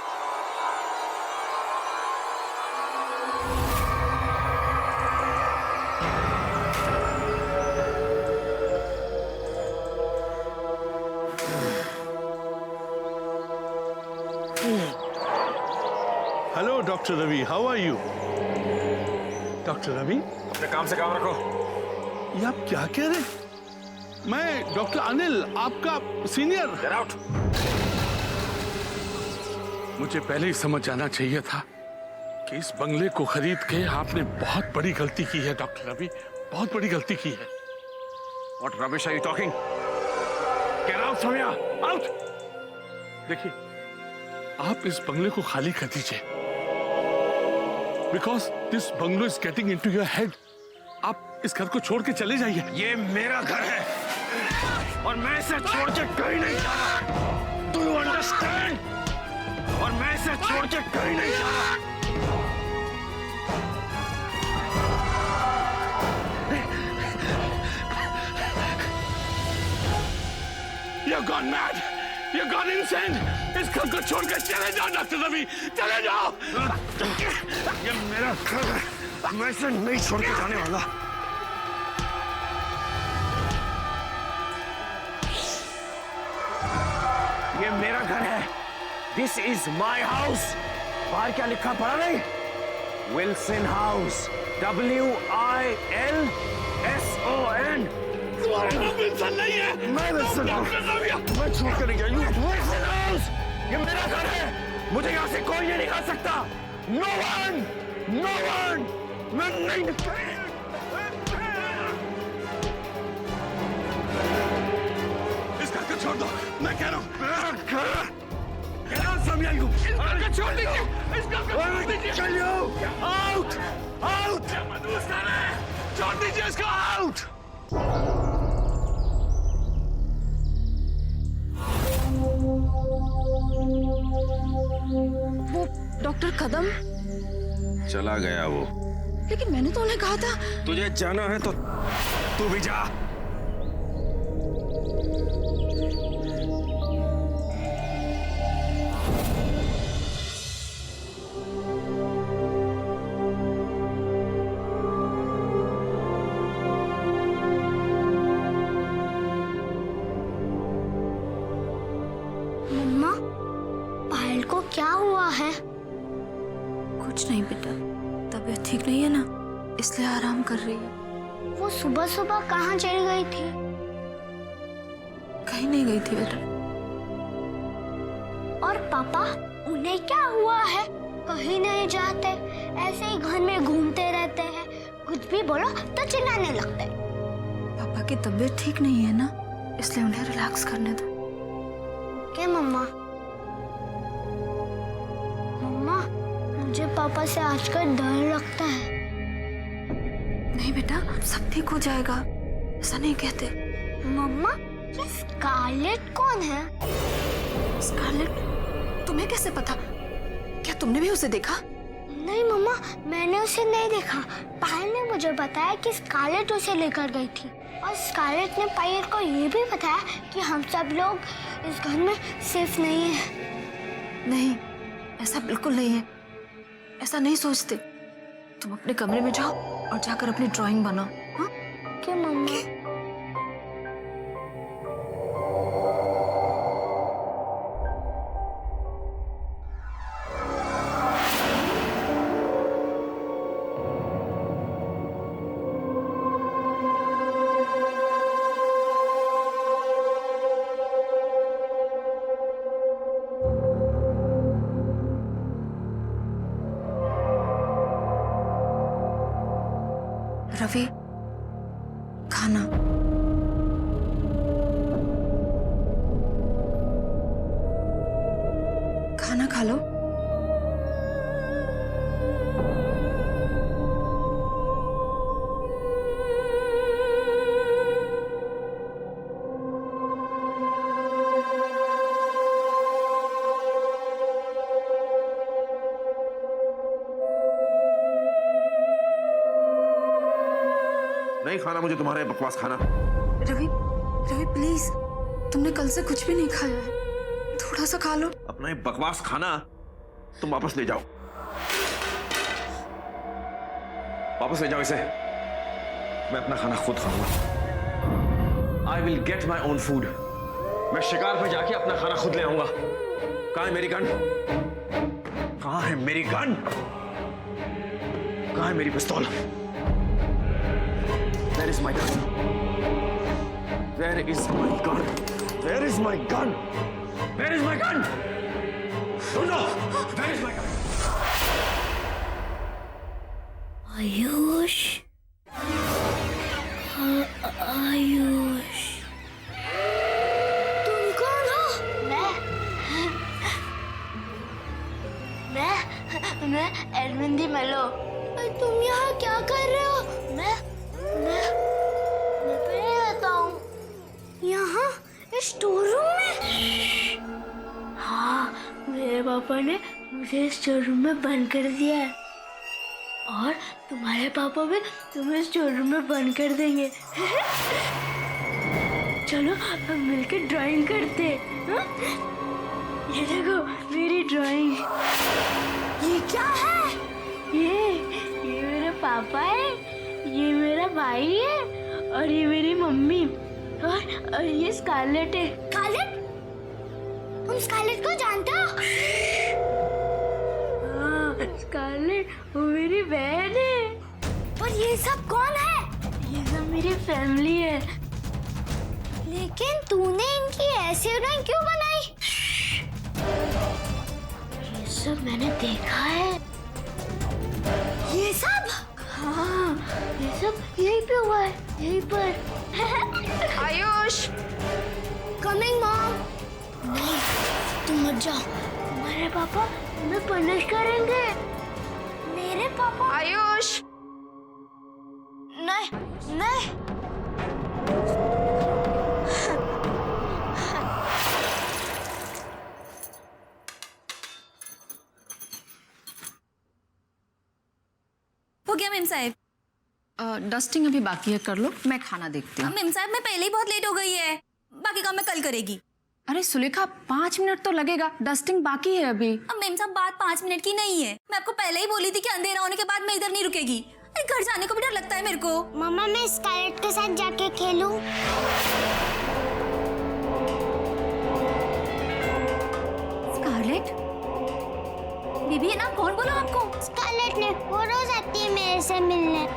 Hello doctor Ravi, how are you? Doctor Ravi,
अपने काम से काम रखो।
ये आप क्या कह रहे हैं? मैं डॉक्टर अनिल, आपका सीनियर।
Get out.
मुझे पहले ही समझ जाना चाहिए था कि इस बंगले को खरीद के आपने बहुत बड़ी गलती की है डॉक्टर रवि, बहुत बड़ी गलती की है।
What rubbish are you talking? Get out from here! Out!
देखिए, आप इस बंगले को खाली कर दीजिए, because this bungalow is getting into your head. आप इस घर को छोड़ के चले जाइए।
ये मेरा घर है और मैं इसे छोड़ के कहीं नहीं जा रहा। Do you understand? और मैं इसे छोड़ के कहीं नहीं जा रहा।
You're gone mad! You're gone insane! इस घर को छोड़कर चले जाओ डॉक्टर रवि, चले जाओ।
ये मेरा घर है, मैं इसे नहीं छोड़ के जाने वाला। ये मेरा घर है। This is my house. बाहर क्या लिखा पढ़ा नहीं? Wilson house. WILSON।
तुम्हारा नाम विल्सन नहीं है।
मैं विल्सन हूँ। मैं छोड़ कर नहीं जाऊँ। Wilson house. ये मेरा घर है। मुझे यहाँ से कोई नहीं निकाल सकता। No one. No one. मैं नहीं
इस घर को छोड़ दो, मैं कह रहा हूँ।
मेरा घर। Get out from here, you.
इस घर को छोड़ दीजिए, इस घर को छोड़ दीजिए।
Kill you. Out. Out.
छोड़ दीजिए इसको, आउट।
वो डॉक्टर कदम,
चला गया वो।
लेकिन मैंने तो उन्हें कहा था।
तुझे जाना है तो तू भी जा।
मम्मा, पायल को क्या हुआ है?
कुछ नहीं बेटा, तबीयत ठीक नहीं है ना, इसलिए आराम कर रही है।
वो सुबह सुबह कहाँ चली गई थी?
कहीं नहीं गई थी बेटा।
और पापा, उन्हें क्या हुआ है? कहीं नहीं जाते, ऐसे ही घर में घूमते रहते हैं। कुछ भी बोलो तो चिल्लाने लगते हैं।
पापा की तबीयत ठीक नहीं है ना, इसलिए उन्हें रिलैक्स करने दो।
क्या मम्मा? मम्मा, मुझे पापा से आजकल डर लगता है।
नहीं बेटा, सब ठीक हो जाएगा, ऐसा नहीं कहते।
मम्मा, ये स्कारलेट कौन है?
स्कारलेट? तुम्हें कैसे पता? क्या तुमने भी उसे देखा?
नहीं मम्मा, मैंने उसे नहीं देखा। पायल ने मुझे बताया कि स्कारलेट उसे लेकर गई थी, और स्कारलेट ने पायल को ये भी बताया कि हम सब लोग इस घर में सेफ नहीं है।
नहीं, ऐसा बिल्कुल नहीं है, ऐसा नहीं सोचते। तुम अपने कमरे में जाओ और जाकर अपनी ड्राइंग बनाओ। हाँ?
क्या मम्मा?
रवि, खाना। खाना खा लो।
नहीं खाना मुझे तुम्हारा ये बकवास खाना।
रवि, रवि प्लीज, तुमने कल से कुछ भी नहीं खाया है, थोड़ा सा खा लो।
अपना ये बकवास खाना तुम वापस ले जाओ, वापस ले जाओ इसे। मैं अपना खाना खुद खाऊंगा। I will get my own food. मैं शिकार पे जाके अपना खाना खुद ले आऊंगा। कहां है मेरी गन? कहां है मेरी गन? कहां है मेरी पिस्तौल? Where is my gun? Where is my gun? Where is my gun? Where is my gun? ढूंढो, where is my gun?
Ayush, Ayush, तुम कौन हो?
मैं एडमिन दी मेलो।
तुम यहाँ क्या कर रहे हो?
मैं पहले रहता हूँ
यहाँ इस स्टोर रूम में?
हाँ, मेरे पापा ने मुझे स्टोर रूम में बंद कर दिया है और तुम्हारे पापा भी तुम्हें स्टोर रूम में बंद कर देंगे। चलो हम मिलकर ड्राइंग करते हैं। ये देखो मेरी ड्राइंग।
ये क्या है?
ये मेरे पापा है, ये मेरा भाई है और ये मेरी मम्मी और ये स्कारलेट है।
स्कारलेट? तुम स्कारलेट को जानते हो?
हाँ, स्कारलेट वो मेरी बहन है।
और ये सब कौन है?
ये सब मेरी फैमिली है।
लेकिन तूने इनकी ऐसी ड्राइंग क्यों बनाई?
ये सब मैंने देखा है।
ये सब?
हाँ, ये सब यहीं पे हुआ है, यहीं पर।
Ayush,
coming mom. नहीं, तुम मत जाओ।
तुम्हारे पापा तुम्हें पनिश करेंगे।
मेरे पापा?
आयुष,
नहीं, नहीं।
हो गया मेम साहब?
डस्टिंग अभी बाकी है, कर लो, मैं खाना देखती हूँ।
मेम साहब मैं पहले ही बहुत लेट हो गई है, बाकी काम मैं कल करेगी।
अरे सुलेखा, 5 मिनट तो लगेगा, डस्टिंग बाकी है अभी।
अब मेम साहब बात 5 मिनट की नहीं है, मैं आपको पहले ही बोली थी कि अंधेरा होने के बाद मैं इधर नहीं रुकेगी। अरे घर जाने को भी डर लगता है मेरे को।
मम्मा मैं स्कारलेट के साथ जाके खेलूं?
स्कारलेट? बीबी ये नाम कौन बोला आपको?
स्कारलेट ने, वो रोज आती है मेरे से मिलने।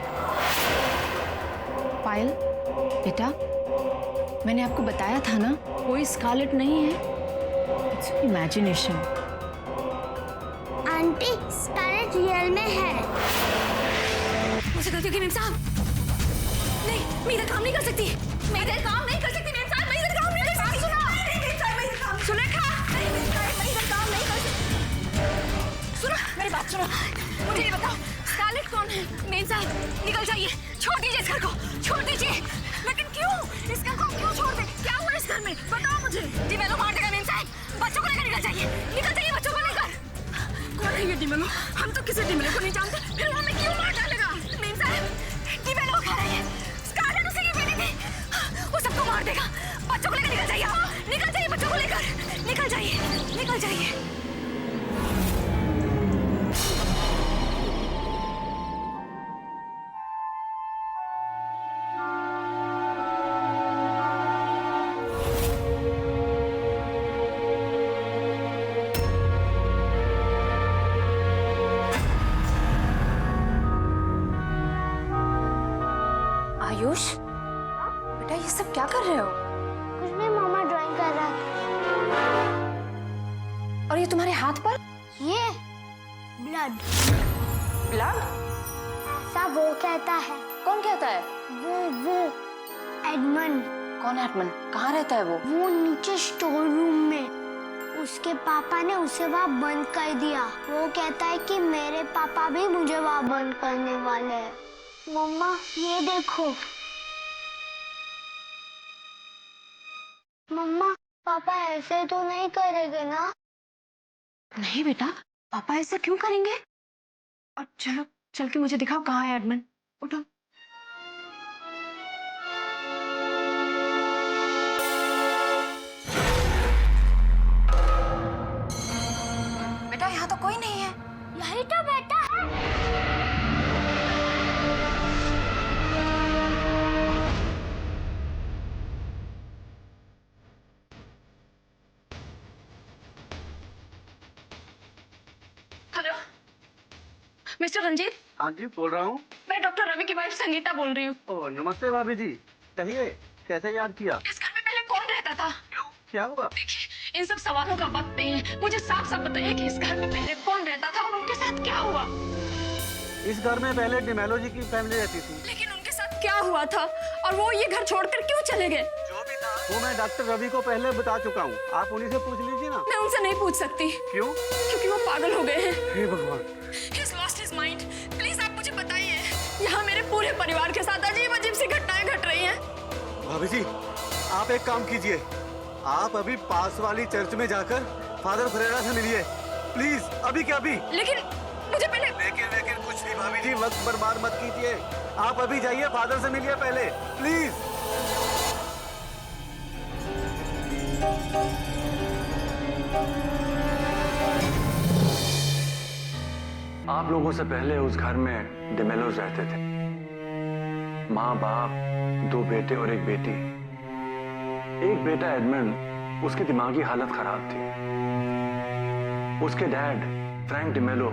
पायल बेटा, मैंने आपको बताया था ना, कोई स्कारलेट नहीं है, it's imagination.
Aunty, Scarlett real में है।
मुझे गलती हो गई मेम साहब। नहीं, मैं इधर काम नहीं कर सकती। मैं इधर काम नहीं कर सकती मेम साहब, मैं इधर काम नहीं कर सकती। सुलेखा, मैं इधर काम नहीं कर सकती। सुनो, मेरी बात सुनो, मुझे ये बताओ स्कारलेट कौन है? मेम साहब निकल जाइए, छोड़ दीजिए इस घर को, छोड़ दीजिए। लेकिन क्यों? इस घर को क्यों छोड़ दे? क्या हुआ इस घर में? बताओ मुझे। डिमेलो मार देगा मेम साहब, बच्चों को लेकर निकल जाइए बच्चों को लेकर। कौन है ये डिमेलो? हम तो किसी डिमेलो को नहीं जानते, फिर वो हमें क्यों मार डालेगा? मेम साहब डिमेलो खा रही है, स्कारलेट उसे की बेटी थी, वो सबको मार देगा। बच्चों को लेकर निकल जाइए बच्चों को लेकर, निकल जाइए।
आयुष बेटा, ये सब क्या कर रहे हो?
कुछ नहीं, मामा ड्राइंग कर रहा था।
और ये तुम्हारे हाथ पर?
ये ब्लड।
ब्लड?
ऐसा वो कहता है।
कौन कहता है?
वो एडमंड।
कौन है एडमंड? कहाँ रहता है वो?
वो नीचे स्टोर रूम में। उसके पापा ने उसे वहाँ बंद कर दिया। वो कहता है कि मेरे पापा भी मुझे वहाँ बंद करने वाले हैं। मम्मा ये देखो। मम्मा पापा ऐसे तो नहीं करेंगे ना?
नहीं बेटा, पापा ऐसा क्यों करेंगे? और चलो चल के मुझे दिखाओ कहाँ है एडमंड। उठो।
बेटा यहाँ तो कोई नहीं है।
यही तो बेटा है।
हेलो मिस्टर रंजीत,
हाँ जी, बोल रहा हूँ।
मैं डॉक्टर रवि की वाइफ संगीता बोल रही हूँ।
ओह, नमस्ते भाभी जी। कहिए, कैसे याद किया?
इस घर में पहले कौन रहता था?
क्या हुआ?
देखिए, इन सब सवालों का वक्त नहीं है। मुझे साफ साफ बताइए कि इस घर में पहले कौन रहता था और उनके साथ क्या हुआ?
इस घर में पहले डिमेलो जी की फैमिली रहती थी।
लेकिन उनके साथ क्या हुआ था और वो ये घर छोड़कर क्यों चले गए?
जो भी था वो मैं डॉक्टर रवि को पहले बता चुका हूँ। आप उन्हीं से पूछ लीजिए ना।
मैं उनसे नहीं पूछ सकती।
क्यों?
क्योंकि वो पागल हो गए हैं।
हे भगवान।
He's lost his mind. Please आप मुझे बताइए। यहाँ मेरे पूरे परिवार के साथ अजीब अजीब सी घटनाएं घट रही हैं।
भाभी जी, आप एक काम कीजिए, आप अभी पास वाली चर्च में जाकर फादर फरेरा से मिलिए, प्लीज, अभी क्या अभी।
लेकिन मुझे पहले
लेकिन कुछ नहीं भाभी जी, वक्त बर्बाद मत कीजिए। आप अभी जाइए, फादर से मिलिए पहले, प्लीज।
आप लोगों से पहले उस घर में डिमेलोज रहते थे। माँ बाप, 2 बेटे और 1 बेटी। एक बेटा एडमंड, उसकी दिमागी हालत खराब थी। उसके डैड फ्रैंक डिमेलो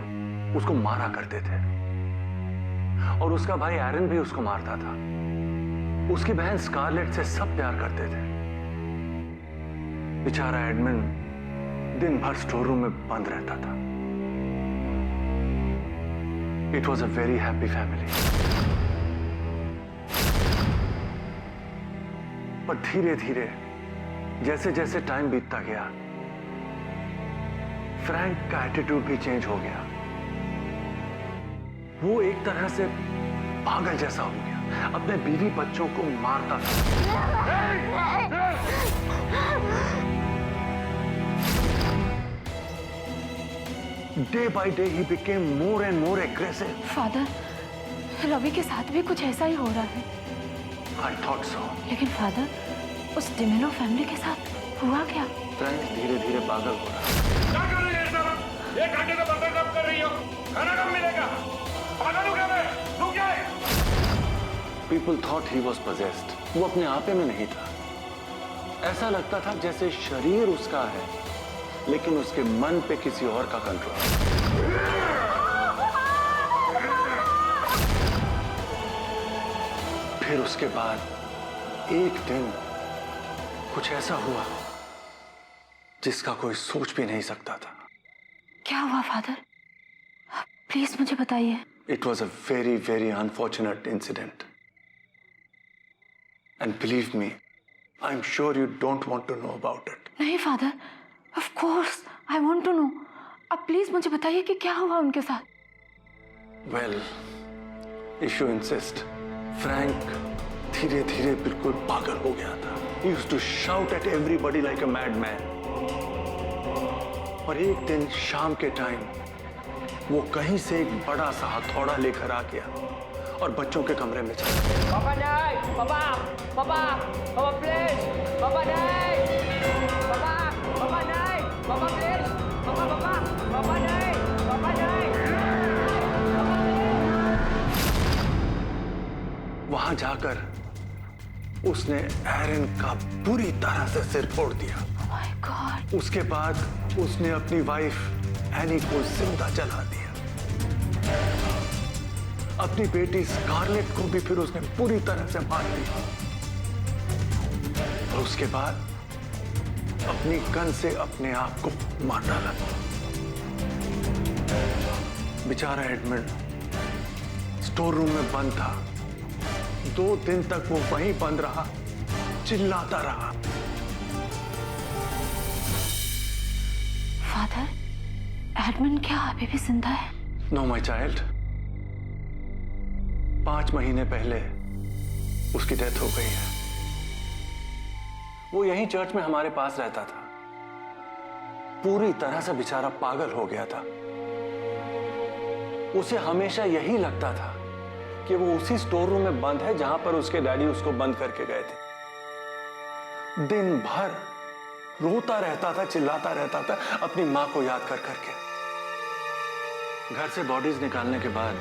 उसको मारा करते थे और उसका भाई एरन भी उसको मारता था। उसकी बहन स्कारलेट से सब प्यार करते थे। बेचारा एडमंड दिन भर स्टोर रूम में बंद रहता था। It was a very happy family. पर धीरे धीरे जैसे जैसे टाइम बीतता गया, फ्रैंक का एटीट्यूड भी चेंज हो गया। वो एक तरह से पागल जैसा हो गया, अपने बीवी बच्चों को मारता था। Day by day he became more and more aggressive.
Father, Ravi के साथ भी कुछ ऐसा ही हो रहा है।
I thought so.
लेकिन फादर, उस डिमेलो फैमिली के साथ हुआ क्या?
फ्रैंक धीरे धीरे पागल हो रहा।
क्या कर रही है सब? 1 घंटे से बर्तन साफ कर रही हो, खाना कब मिलेगा? पागल हो गया मैं, रुक जाए।
People thought he was possessed. वो अपने आपे में नहीं था। ऐसा लगता था जैसे शरीर उसका है, लेकिन उसके मन पे किसी और का कंट्रोल। फिर उसके बाद एक दिन कुछ ऐसा हुआ जिसका कोई सोच भी नहीं सकता था।
क्या हुआ फादर? प्लीज मुझे बताइए।
It was a very, very unfortunate incident. And believe me, I'm sure you don't want to know about it.
नहीं father, of course I want to know. अब प्लीज मुझे बताइए कि क्या हुआ उनके साथ।
Well, if you insist, Frank धीरे धीरे बिल्कुल पागल हो गया था। He used to shout at everybody like a madman. और एक दिन शाम के टाइम वो कहीं से एक बड़ा सा हथौड़ा लेकर आ गया और बच्चों के कमरे में चला गया।
पापा नहीं, पापा, पापा, पापा प्लीज, पापा नहीं, पापा, पापा नहीं, पापा प्लीज, पापा, पापा, पापा नहीं, पापा नहीं, पापा प्लीज।
वहां जाकर उसने एरन का बुरी तरह से सिर फोड़ दिया।
Oh my God.
उसके बाद उसने अपनी वाइफ एनी को जिंदा जला दिया। अपनी बेटी स्कारलेट को भी फिर उसने पूरी तरह से मार दिया और उसके बाद अपनी गन से अपने आप को मार डाला। बेचारा एडमंड स्टोर रूम में बंद था। 2 दिन तक वो वहीं बंद रहा, चिल्लाता रहा।
फादर, एडमंड क्या अभी भी जिंदा है?
नो माय चाइल्ड, 5 महीने पहले उसकी डेथ हो गई है। वो यहीं चर्च में हमारे पास रहता था। पूरी तरह से बेचारा पागल हो गया था। उसे हमेशा यही लगता था कि वो उसी स्टोर रूम में बंद है जहां पर उसके डैडी उसको बंद करके गए थे। दिन भर रोता रहता था, चिल्लाता रहता था अपनी मां को याद कर करके। घर से बॉडीज निकालने के बाद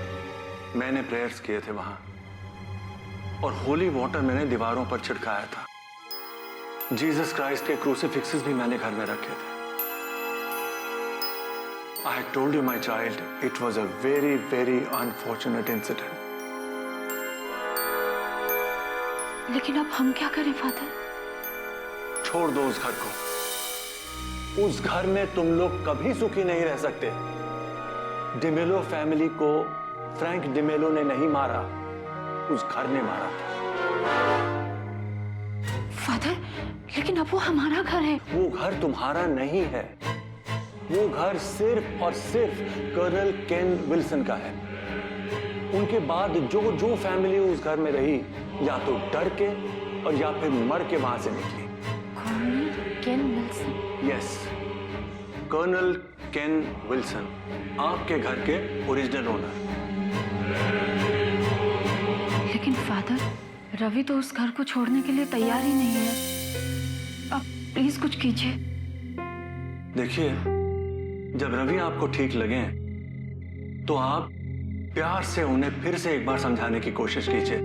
मैंने प्रेयर्स किए थे वहां, और होली वाटर मैंने दीवारों पर छिड़काया था। जीसस क्राइस्ट के क्रूसीफिक्सेस भी मैंने घर में रखे थे। I had told you, my child, it was a very, very unfortunate incident.
लेकिन अब हम क्या करें फादर?
छोड़ दो उस घर को। उस घर में तुम लोग कभी सुखी नहीं रह सकते। डिमेलो फैमिली को फ्रैंक डिमेलो ने नहीं मारा, उस घर ने मारा था।
फादर, लेकिन अब वो हमारा घर है।
वो घर तुम्हारा नहीं है। वो घर सिर्फ और सिर्फ कर्नल केन विल्सन का है। उनके बाद जो फैमिली उस घर में रही, या तो डर के और या फिर मर के वहां से निकली।
Colonel Ken Wilson?
Yes, colonel Ken Wilson, आपके घर के ओरिजिनल ओनर।
लेकिन फादर, रवि तो उस घर को छोड़ने के लिए तैयार ही नहीं है। आप प्लीज कुछ कीजिए।
देखिए, जब रवि आपको ठीक लगे तो आप प्यार से उन्हें फिर से एक बार समझाने की कोशिश कीजिए।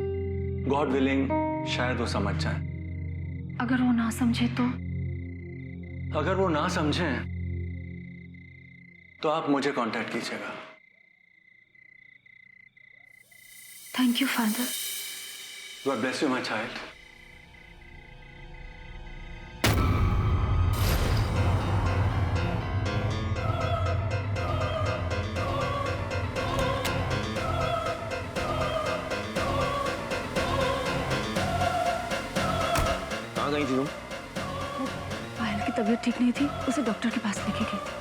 गॉड विलिंग, शायद वो समझ जाए।
अगर वो ना समझे तो?
अगर वो ना समझे तो आप मुझे कांटेक्ट कीजिएगा।
Thank you father.
God bless you my child.
कहाँ गई थी तुम?
पायल की तबीयत ठीक नहीं थी, उसे डॉक्टर के पास लेके गई थी।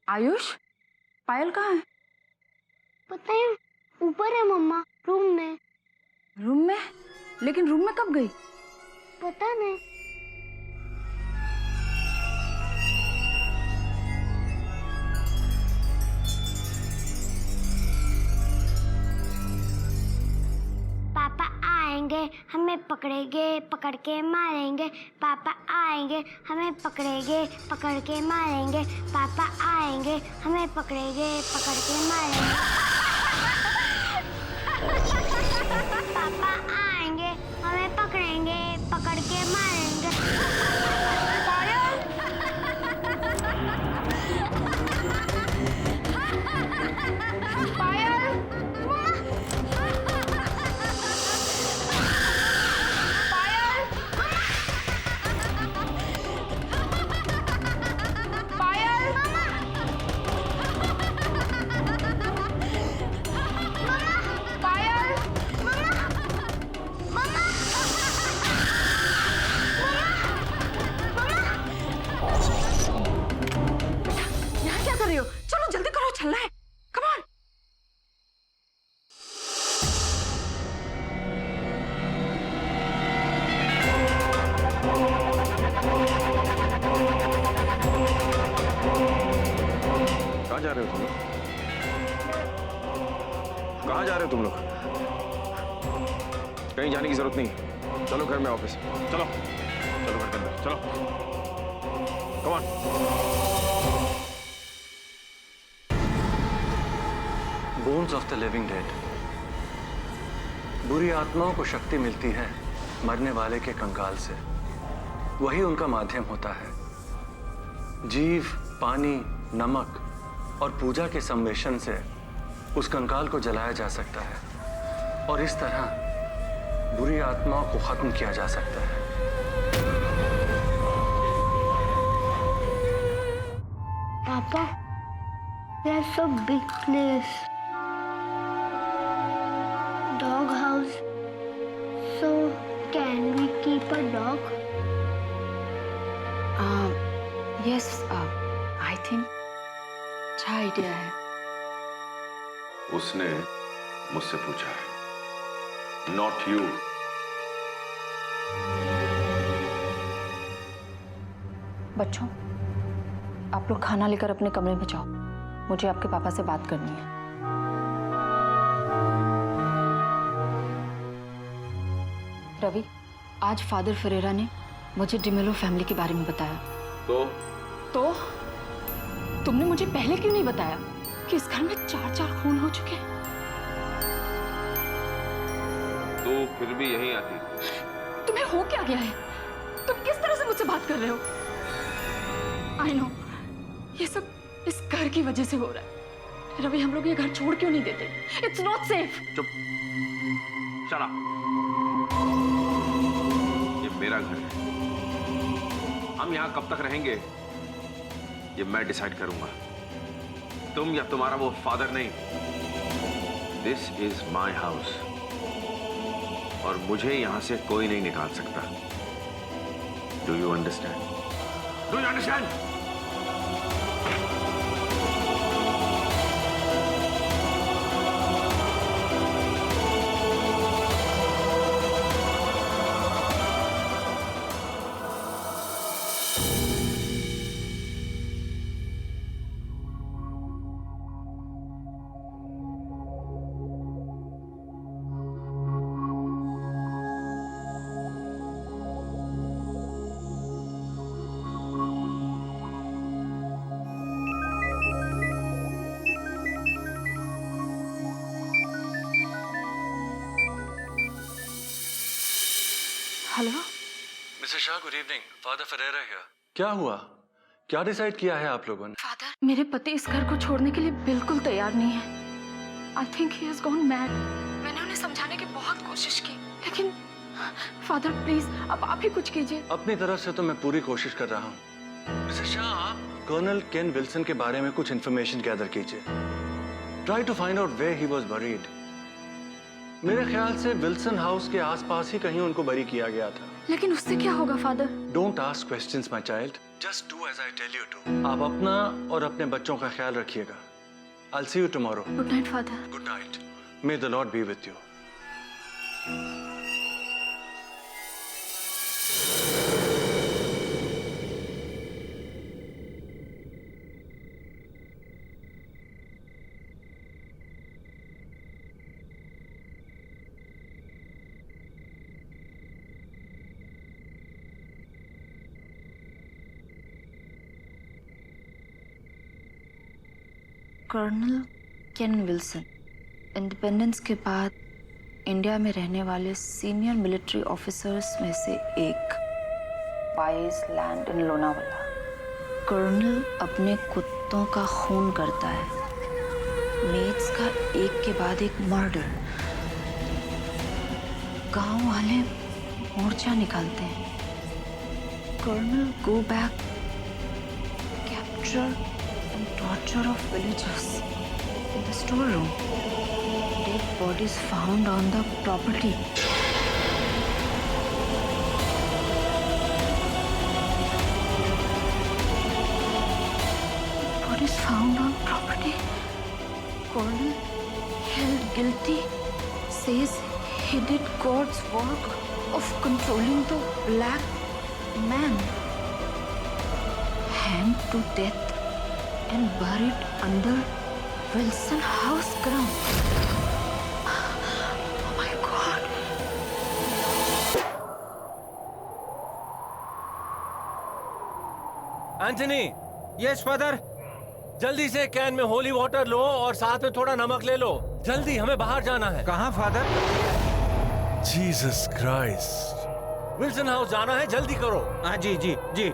आयुष, पायल कहाँ है?
पता है, ऊपर है मम्मा, रूम में।
रूम में? लेकिन रूम में कब गई?
पता नहीं। पापा आएंगे, हमें पकड़ेंगे, पकड़ के मारेंगे। पापा आएंगे, हमें पकड़ेंगे, पकड़ के मारेंगे। पापा आएंगे, हमें पकड़ेंगे, पकड़ के मारेंगे। पापा आएंगे, हमें पकड़ेंगे, पकड़ के मारेंगे। पायल!
चलो जल्दी करो, चलना है। Come on.
कहाँ जा रहे हो तुम लोग? कहाँ जा रहे हो तुम लोग? कहीं जाने की जरूरत नहीं। चलो घर में, ऑफिस। चलो चलो घर के अंदर चलो। Come on.
Bones of the living dead. बुरी आत्माओं को शक्ति मिलती है मरने वाले के कंकाल से। वही उनका माध्यम होता है। जीव, पानी, नमक और पूजा के सम्मेलन से उस कंकाल को जलाया जा सकता है, और इस तरह बुरी आत्माओं को खत्म किया जा सकता है।
पापा, that's a big place. Dog house. So, can we keep a dog?
Yes, I think अच्छा आइडिया है।
उसने मुझसे पूछा है, नॉट यू।
बच्चों, आप लोग खाना लेकर अपने कमरे में जाओ, मुझे आपके पापा से बात करनी है। रवि, आज फादर फेरेरा ने मुझे डिमेलो फैमिली के बारे में बताया। तो तुमने मुझे पहले क्यों नहीं बताया कि इस घर में 4 खून हो चुके हैं?
तो फिर भी यहीं आती।
तुम्हें हो क्या गया है? तुम किस तरह से मुझसे बात कर रहे हो? आई नो, ये सब इस घर की वजह से हो रहा है। रवि, हम लोग ये घर छोड़ क्यों नहीं देते? It's not safe.
चुप, शट अप। ये मेरा घर है, हम यहाँ कब तक रहेंगे ये मैं डिसाइड करूंगा, तुम या तुम्हारा वो फादर नहीं। दिस इज माई हाउस और मुझे यहां से कोई नहीं निकाल सकता। Do you understand? Do you understand?
Hello
Mrs Shah, good evening. Father Ferreira here. क्या हुआ? क्या डिसाइड किया है आप लोगों ने?
फादर, मेरे पति इस घर को छोड़ने के लिए बिल्कुल तैयार नहीं है। I think he has gone mad. मैंने उन्हें समझाने की बहुत कोशिश की, लेकिन फादर प्लीज अब आप ही कुछ कीजिए।
अपनी तरफ से तो मैं पूरी कोशिश कर रहा हूँ। मिसेस शाह, आप कर्नल केन विल्सन के बारे में कुछ इन्फॉर्मेशन गैदर कीजिए। Try to find out where he was buried. मेरे ख्याल से विल्सन हाउस के आसपास ही कहीं उनको बरी किया गया था।
लेकिन उससे क्या होगा father?
Don't ask questions my child, just do as I tell you to. आप अपना और अपने बच्चों का ख्याल रखिएगा। I will see you tomorrow.
Good night father.
Good night. May the lord be with you.
Colonel Ken Wilson independence के बाद इंडिया में रहने वाले सीनियर मिलिट्री ऑफिसर्स में से एक, wise land in Lonavala. Colonel अपने कुत्तों का खून करता है, मेट्स का एक के बाद एक मर्डर। गांव वाले मोर्चा निकालते हैं। Colonel go back, capture torture of villagers in the storeroom. Dead bodies found on the property. Bodies found on property. Colonel held guilty says he did God's work of controlling the black man. Hanged to death and buried under Wilson House ground. Oh my God!
Anthony, yes father. जल्दी से can में holy water लो और साथ में थोड़ा नमक ले लो। जल्दी, हमें बाहर जाना है।
कहाँ father?
Jesus Christ, Wilson house जाना है, जल्दी करो।
हाँ जी जी जी।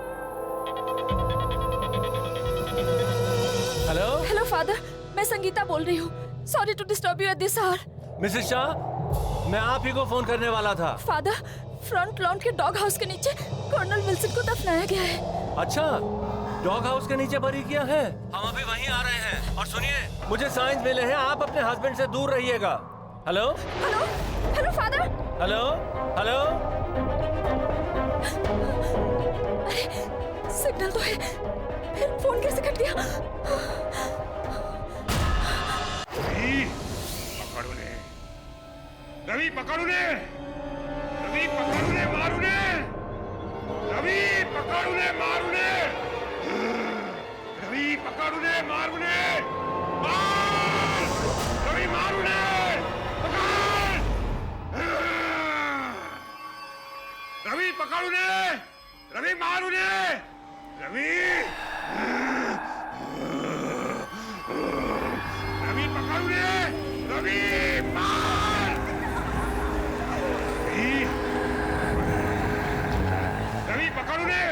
हेलो
हेलो फादर, मैं संगीता बोल रही हूँ। Sorry to disturb you at this hour.
Mrs Shah, मैं आप ही को फोन करने वाला था।
फादर, फ्रंट लॉन के डॉग हाउस के नीचे कर्नल विल्सन को दफनाया गया है।
अच्छा, डॉग हाउस के नीचे बरी किया है। हम अभी वहीं आ रहे हैं। और सुनिए, मुझे साइंस मिले हैं, आप अपने हस्बैंड से दूर रहिएगा। Hello
hello hello father.
Hello hello.
Signal तो है, फिर फोन कैसे कट गया?
पकड़ो ने। रवि पकड़ उन्हें, रवि पकड़ उन्हें, मार उन्हें, रवि पकड़ उन्हें, मार उन्हें, रवि पकड़ उन्हें, मार उन्हें, मार, रवि मार उन्हें, पकड़, रवि पकड़ उन्हें, रवि मार उन्हें, रवि, रवि पकड़ उन्हें, रवि मार, रवि पकड़ उन्हें,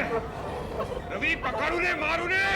रवि पकड़ उन्हें, मार उन्हें।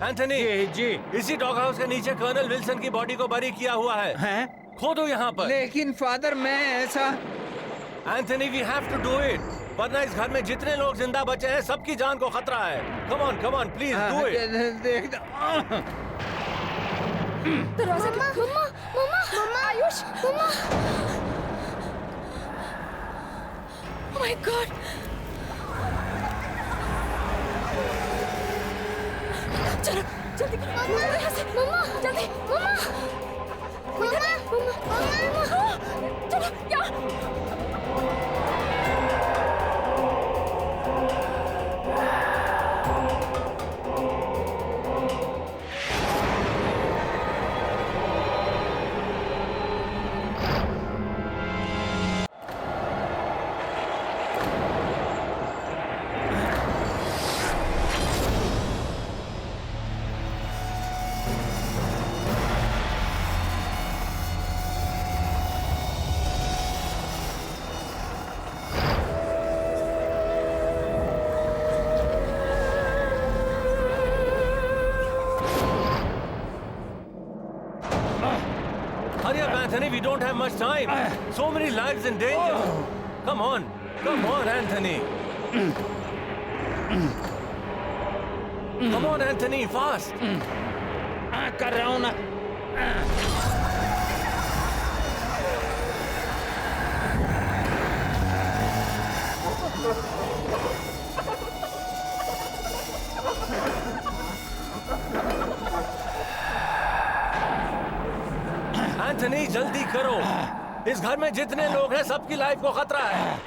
एंथनी जी इसी डॉग हाउस के नीचे कर्नल विल्सन की बॉडी को बरी किया हुआ है। हैं? खोदो यहाँ पर।
लेकिन फादर मैं ऐसा
Anthony we have to do it, वरना इस घर में जितने लोग जिंदा बचे हैं सबकी जान को खतरा है। Come on please do it.
देख
दरवाजा मम्मा मम्मा आयुष मम्मा, ओह माय गॉड, चलो जल्दी मम्मा, मम्मा जल्दी मम्मा, मम्मा मम्मा चलो क्या।
Anthony, we don't have much time. So many lives in danger. Come on, Anthony. Come on, Anthony, fast.
कर रहा हूँ ना।
एंथनी जल्दी करो, इस घर में जितने लोग हैं सबकी लाइफ को खतरा है।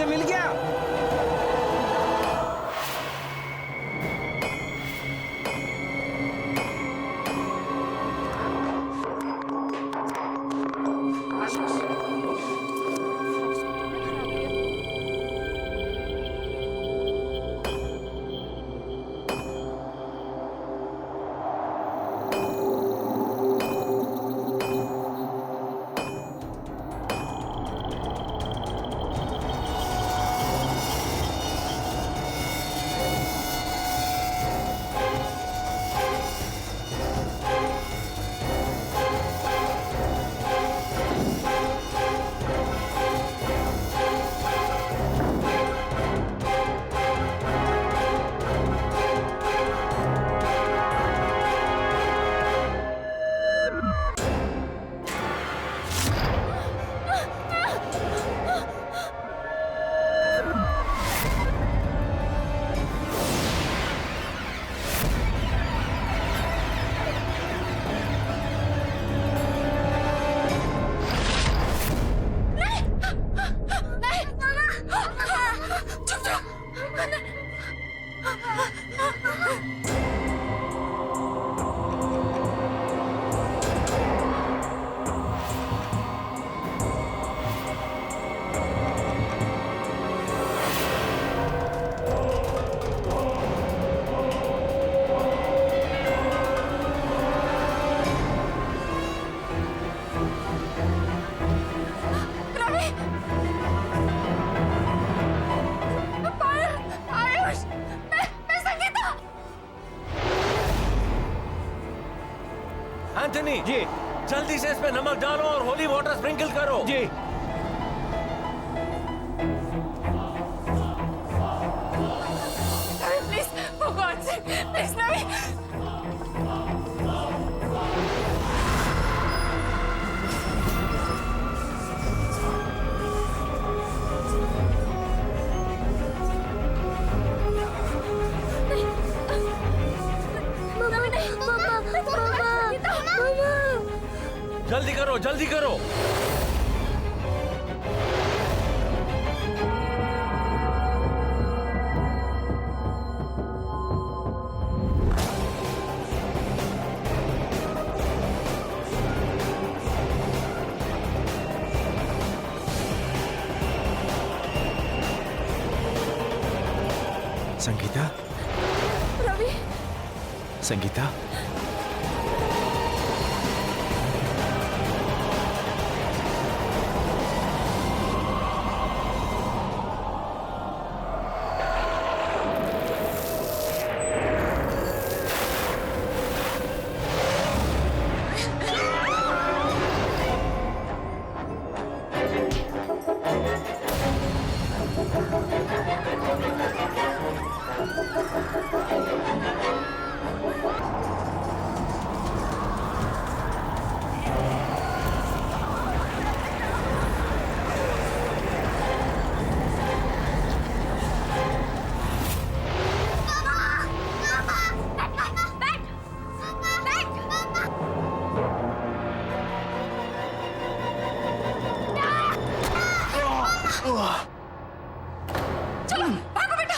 मिल गया।
एंथनी जी, जल्दी से इसमें नमक डालो और होली वाटर स्प्रिंकल करो। जी।
Please, for God's sake, please, Navi.
जल्दी करो, जल्दी करो।
संगीता,
रवि,
संगीता,
चलो भागो बेटा।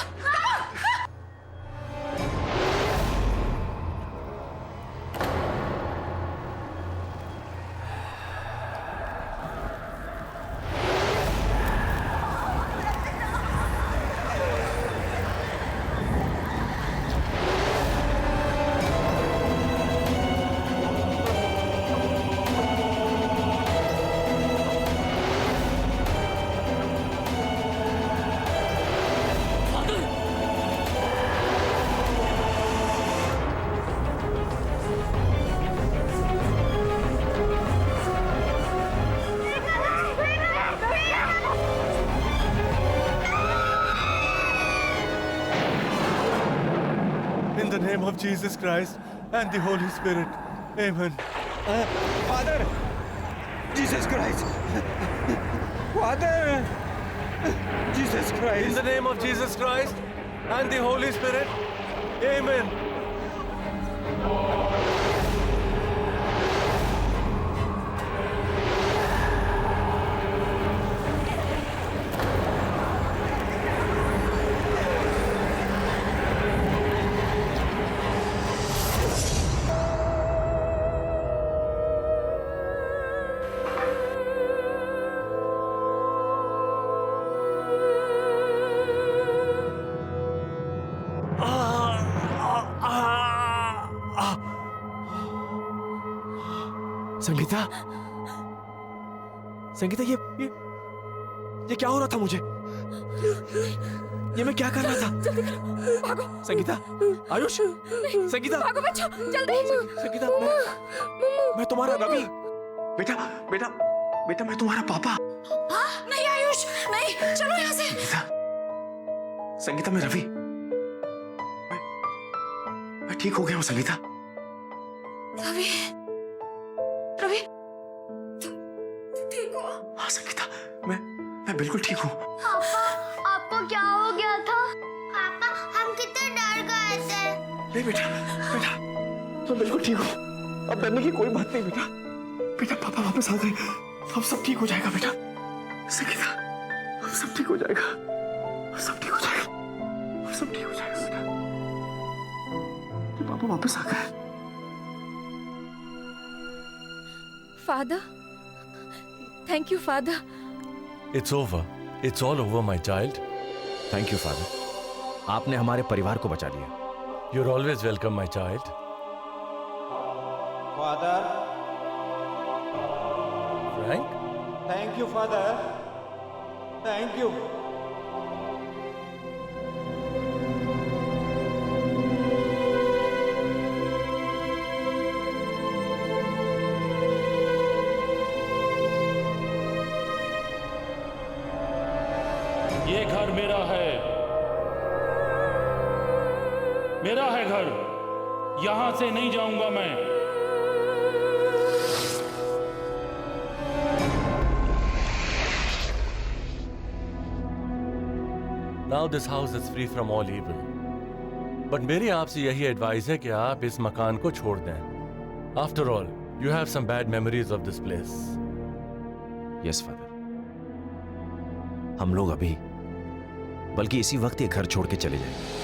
In the name of Jesus Christ and the Holy Spirit. Amen.
Father, Jesus Christ. Father, Jesus Christ.
In the name of Jesus Christ and the Holy Spirit. Amen.
Sangeeta, Sangeeta, ये क्या हो रहा था मुझे? ये मैं क्या कर रहा था?
भागो
संगीता, आयुष, संगीता,
भागो बच्चों, जल्दी।
संगीता, मैं तुम्हारा रवि, बेटा बेटा बेटा, मैं तुम्हारा पापा।
नहीं आयुष, नहीं, चलो यहाँ से।
संगीता, मैं रवि, मैं ठीक हो गया हूँ संगीता।
रवि, रवि, तुम ठीक हो?
हाँ संगीता, मैं बिल्कुल ठीक हूँ।
पापा, आपको क्या हो गया था? पापा, हम कितने डर गए थे।
नहीं बेटा, बेटा, मैं बिल्कुल ठीक हूँ। अब डरने की कोई बात नहीं बेटा। बेटा, पापा वापस आ गए, अब सब ठीक हो जाएगा बेटा। संगीता, अब सब ठीक हो जाएगा, अब सब ठीक हो जाएगा, अब सब ठीक हो जाएगा बेटा। पापा वापस आ गए।
Father, thank you father.
It's over. It's all over, my child.
Thank you father, आपने हमारे परिवार को बचा लिया।
You're always welcome, my child.
Father,
Frank?
thank you, Father. Thank you.
ये घर मेरा है घर। यहां से नहीं जाऊंगा मैं।
Now this house is free from all evil. But मेरी आपसे यही एडवाइस है कि आप इस मकान को छोड़ दें। After all, you have some bad memories of this place.
Yes, father. हम लोग अभी बल्कि इसी वक्त ये घर छोड़ के चले जाएंगे।